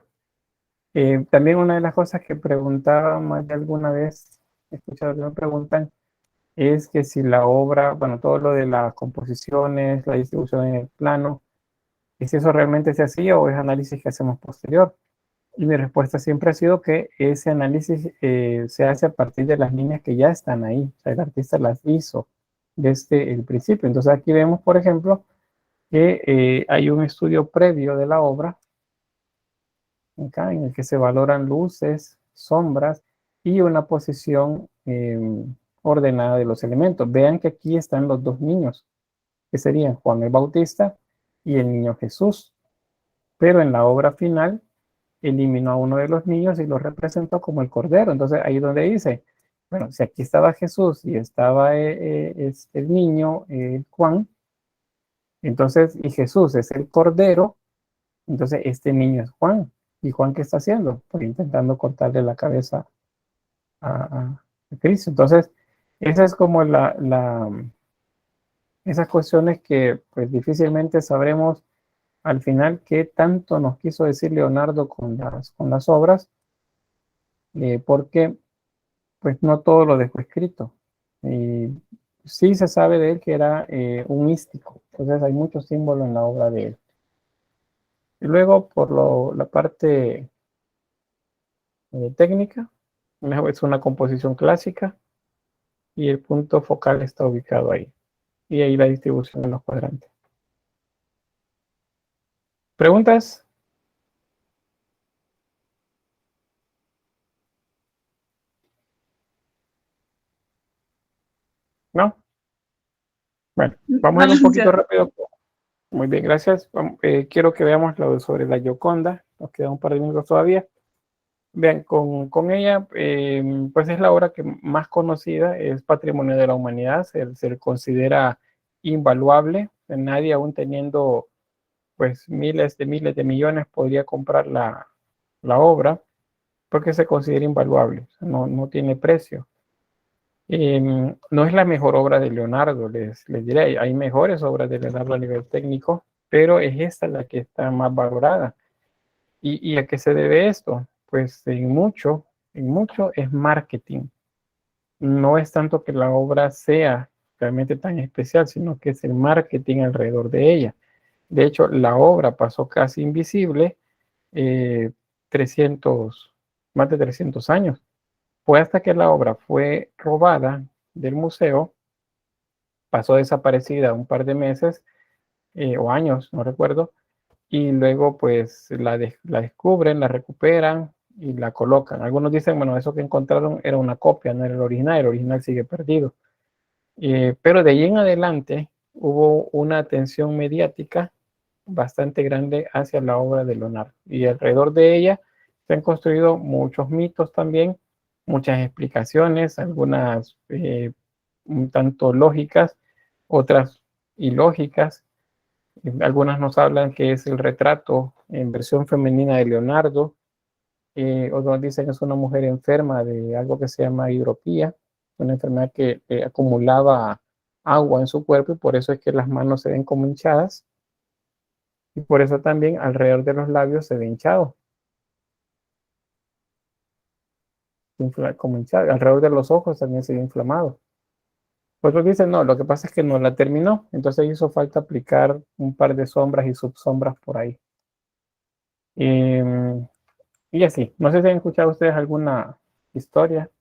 También una de las cosas que preguntaba más de alguna vez, he escuchado que me preguntan, es que si la obra, bueno, todo lo de las composiciones, la distribución en el plano, ¿es eso realmente se hacía o es análisis que hacemos posterior? Y mi respuesta siempre ha sido que ese análisis se hace a partir de las líneas que ya están ahí. O sea, el artista las hizo desde el principio. Entonces aquí vemos, por ejemplo, que hay un estudio previo de la obra, acá, en el que se valoran luces, sombras y una posición ordenada de los elementos. Vean que aquí están los dos niños, que serían Juan el Bautista y el niño Jesús. Pero en la obra final eliminó a uno de los niños y lo representó como el cordero. Entonces ahí donde dice, bueno, si aquí estaba Jesús y estaba el niño Juan, entonces, y Jesús es el cordero, entonces este niño es Juan. ¿Y Juan qué está haciendo? Pues intentando cortarle la cabeza a Cristo. Entonces, esa es como esas cuestiones que pues difícilmente sabremos al final qué tanto nos quiso decir Leonardo con las obras, porque pues no todo lo dejó escrito. Sí se sabe de él que era un místico, entonces hay muchos símbolos en la obra de él. Y luego, por la parte técnica. Es una composición clásica y el punto focal está ubicado ahí. Y ahí la distribución de los cuadrantes. ¿Preguntas? ¿No? Bueno, vamos a ir un poquito rápido. Muy bien, gracias. Quiero que veamos lo sobre la Gioconda. Nos queda un par de minutos todavía. Vean, con ella, pues es la obra que más conocida, es Patrimonio de la Humanidad, se le considera invaluable. Nadie, aún teniendo pues miles de millones, podría comprar la obra porque se considera invaluable, o sea, no tiene precio. No es la mejor obra de Leonardo, les diré, hay mejores obras de Leonardo a nivel técnico, pero es esta la que está más valorada. ¿Y a qué se debe esto? Pues en mucho es marketing. No es tanto que la obra sea realmente tan especial, sino que es el marketing alrededor de ella. De hecho, la obra pasó casi invisible, eh, 300, más de 300 años. Fue hasta que la obra fue robada del museo, pasó desaparecida un par de meses o años, no recuerdo, y luego pues la descubren, la recuperan y la colocan. Algunos dicen, bueno, eso que encontraron era una copia, no era el original sigue perdido. Pero de ahí en adelante hubo una atención mediática bastante grande hacia la obra de Leonardo y alrededor de ella se han construido muchos mitos también, muchas explicaciones, algunas un tanto lógicas, otras ilógicas. Algunas nos hablan que es el retrato en versión femenina de Leonardo, otros dicen que es una mujer enferma de algo que se llama hidropía, una enfermedad que acumulaba agua en su cuerpo y por eso es que las manos se ven como hinchadas y por eso también alrededor de los labios se ve hinchado, como hinchado. Alrededor de los ojos también se ve inflamado. Otros dicen, no, lo que pasa es que no la terminó, entonces hizo falta aplicar un par de sombras y subsombras por ahí. Y así, no sé si han escuchado ustedes alguna historia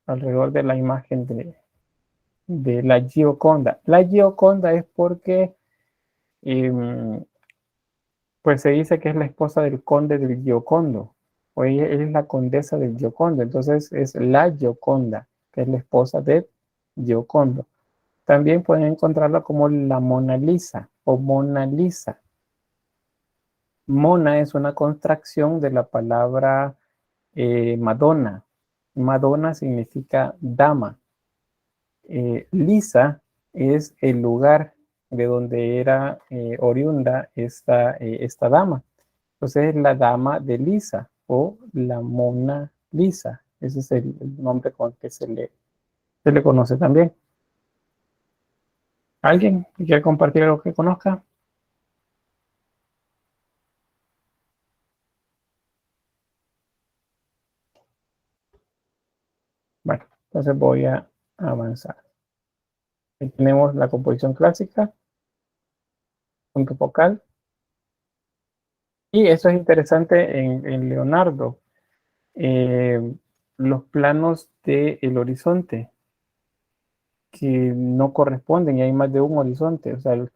alrededor de la imagen de la Gioconda. La Gioconda es porque pues se dice que es la esposa del conde del Giocondo, o ella es la condesa del Giocondo, entonces es la Gioconda, que es la esposa de Giocondo. También pueden encontrarla como la Mona Lisa o Mona Lisa. Mona es una contracción de la palabra Madonna. Madonna significa dama. Lisa es el lugar de donde era oriunda esta dama. Entonces es la dama de Lisa o la Mona Lisa. Ese es el nombre con que se le conoce también. ¿Alguien que quiera compartir algo que conozca? Bueno, entonces voy a avanzar. Aquí tenemos la composición clásica, punto focal. Y eso es interesante en Leonardo. Los planos del horizonte que no corresponden y hay más de un horizonte. O sea, les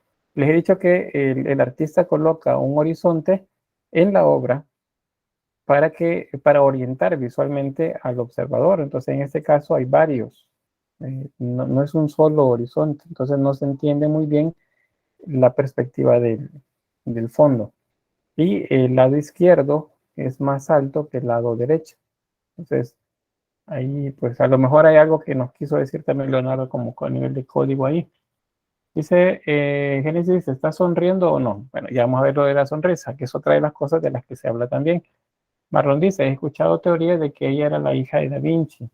he dicho que el artista coloca un horizonte en la obra para orientar visualmente al observador. Entonces, en este caso hay varios. No es un solo horizonte. Entonces, no se entiende muy bien la perspectiva del fondo. Y el lado izquierdo es más alto que el lado derecho. Entonces, ahí, pues a lo mejor hay algo que nos quiso decir también Leonardo como a nivel de código ahí. Dice, Génesis, ¿está sonriendo o no? Bueno, ya vamos a ver lo de la sonrisa, que es otra de las cosas de las que se habla también. Marlon dice, he escuchado teorías de que ella era la hija de Da Vinci.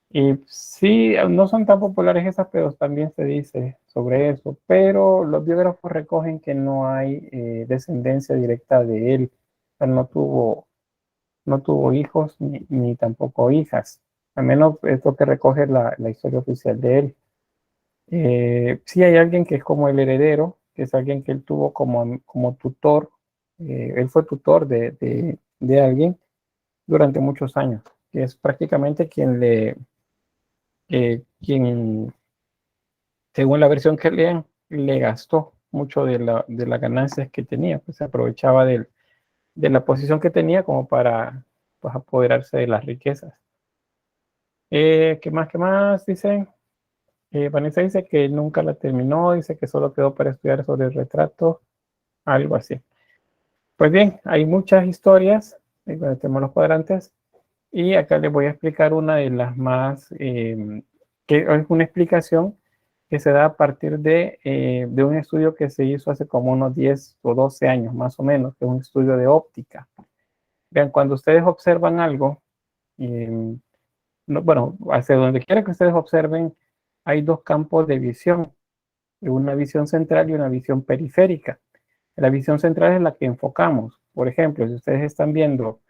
Y sí, no son tan populares esas, pero también se dice sobre eso. Pero los biógrafos recogen que no hay descendencia directa de él. O sea, no tuvo hijos ni tampoco hijas. Al menos es lo que recoge la historia oficial de él. Sí hay alguien que es como el heredero, que es alguien que él tuvo como tutor. Él fue tutor de alguien durante muchos años, que es prácticamente quien, según la versión que lean, le gastó mucho de las ganancias que tenía, pues se aprovechaba de la posición que tenía como para, pues, apoderarse de las riquezas. ¿Qué más? ¿Qué más dicen? Vanessa dice que nunca la terminó, dice que solo quedó para estudiar sobre el retrato, algo así. Pues bien, hay muchas historias, tenemos los cuadrantes, y acá les voy a explicar una de las más, que es una explicación que se da a partir de un estudio que se hizo hace como unos 10 o 12 años más o menos, que es un estudio de óptica. Vean, cuando ustedes observan algo, bueno, hacia donde quiera que ustedes observen, hay dos campos de visión, una visión central y una visión periférica. La visión central es la que enfocamos. Por ejemplo, si ustedes están viendo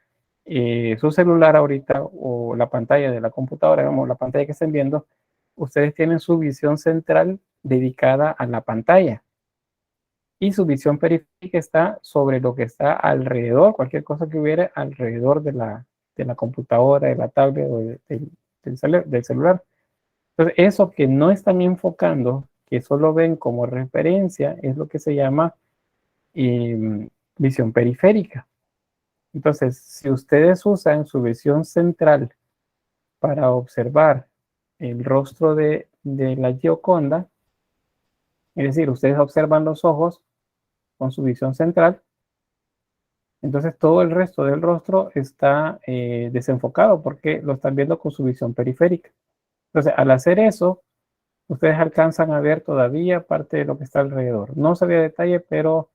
su celular ahorita o la pantalla de la computadora, digamos, la pantalla que estén viendo, ustedes tienen su visión central dedicada a la pantalla y su visión periférica está sobre lo que está alrededor, cualquier cosa que hubiera alrededor de la computadora, de la tablet o del celular. Entonces, eso que no están enfocando, que solo ven como referencia, es lo que se llama visión periférica. Entonces, si ustedes usan su visión central para observar el rostro de la Gioconda, es decir, ustedes observan los ojos con su visión central, entonces todo el resto del rostro está desenfocado porque lo están viendo con su visión periférica. Entonces, al hacer eso, ustedes alcanzan a ver todavía parte de lo que está alrededor. No se ve a detalle, pero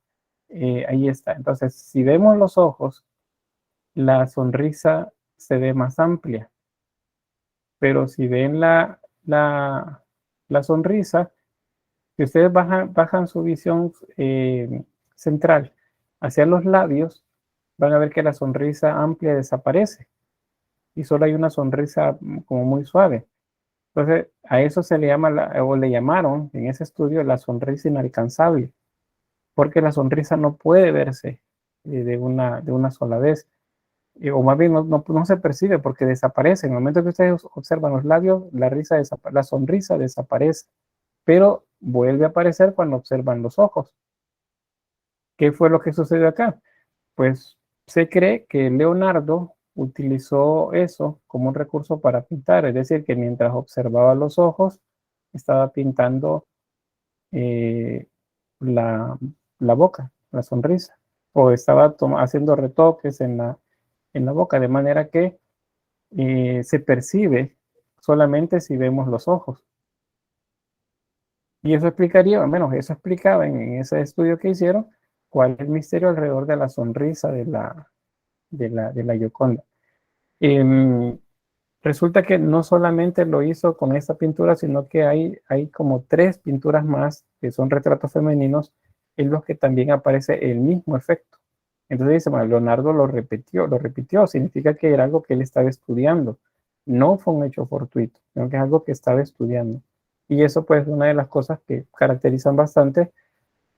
ahí está. Entonces, si vemos los ojos, la sonrisa se ve más amplia. Pero si ven la sonrisa, si ustedes bajan su visión central hacia los labios, van a ver que la sonrisa amplia desaparece y solo hay una sonrisa como muy suave. Entonces, a eso se le llama, o le llamaron en ese estudio, la sonrisa inalcanzable, porque la sonrisa no puede verse de una sola vez. O más bien no se percibe porque desaparece. En el momento que ustedes observan los labios, la sonrisa desaparece, pero vuelve a aparecer cuando observan los ojos. ¿Qué fue lo que sucedió acá? Pues se cree que Leonardo utilizó eso como un recurso para pintar, es decir, que mientras observaba los ojos, estaba pintando eh, la, la boca, la sonrisa, o estaba haciendo retoques en la boca, de manera que se percibe solamente si vemos los ojos. Y eso explicaría, al menos eso explicaba en ese estudio que hicieron, cuál es el misterio alrededor de la sonrisa de la Gioconda. Resulta que no solamente lo hizo con esta pintura, sino que hay como 3 pinturas más que son retratos femeninos en los que también aparece el mismo efecto. Entonces dice, bueno, Leonardo lo repitió, significa que era algo que él estaba estudiando. No fue un hecho fortuito, sino que es algo que estaba estudiando. Y eso pues es una de las cosas que caracterizan bastante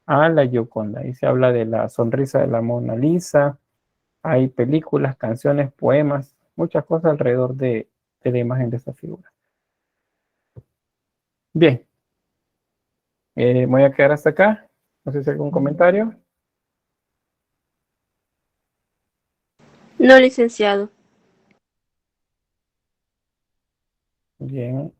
a la Gioconda. Y se habla de la sonrisa de la Mona Lisa, hay películas, canciones, poemas, muchas cosas alrededor de la imagen de esta figura. Bien, voy a quedar hasta acá. No sé si hay algún comentario. No, licenciado. Bien.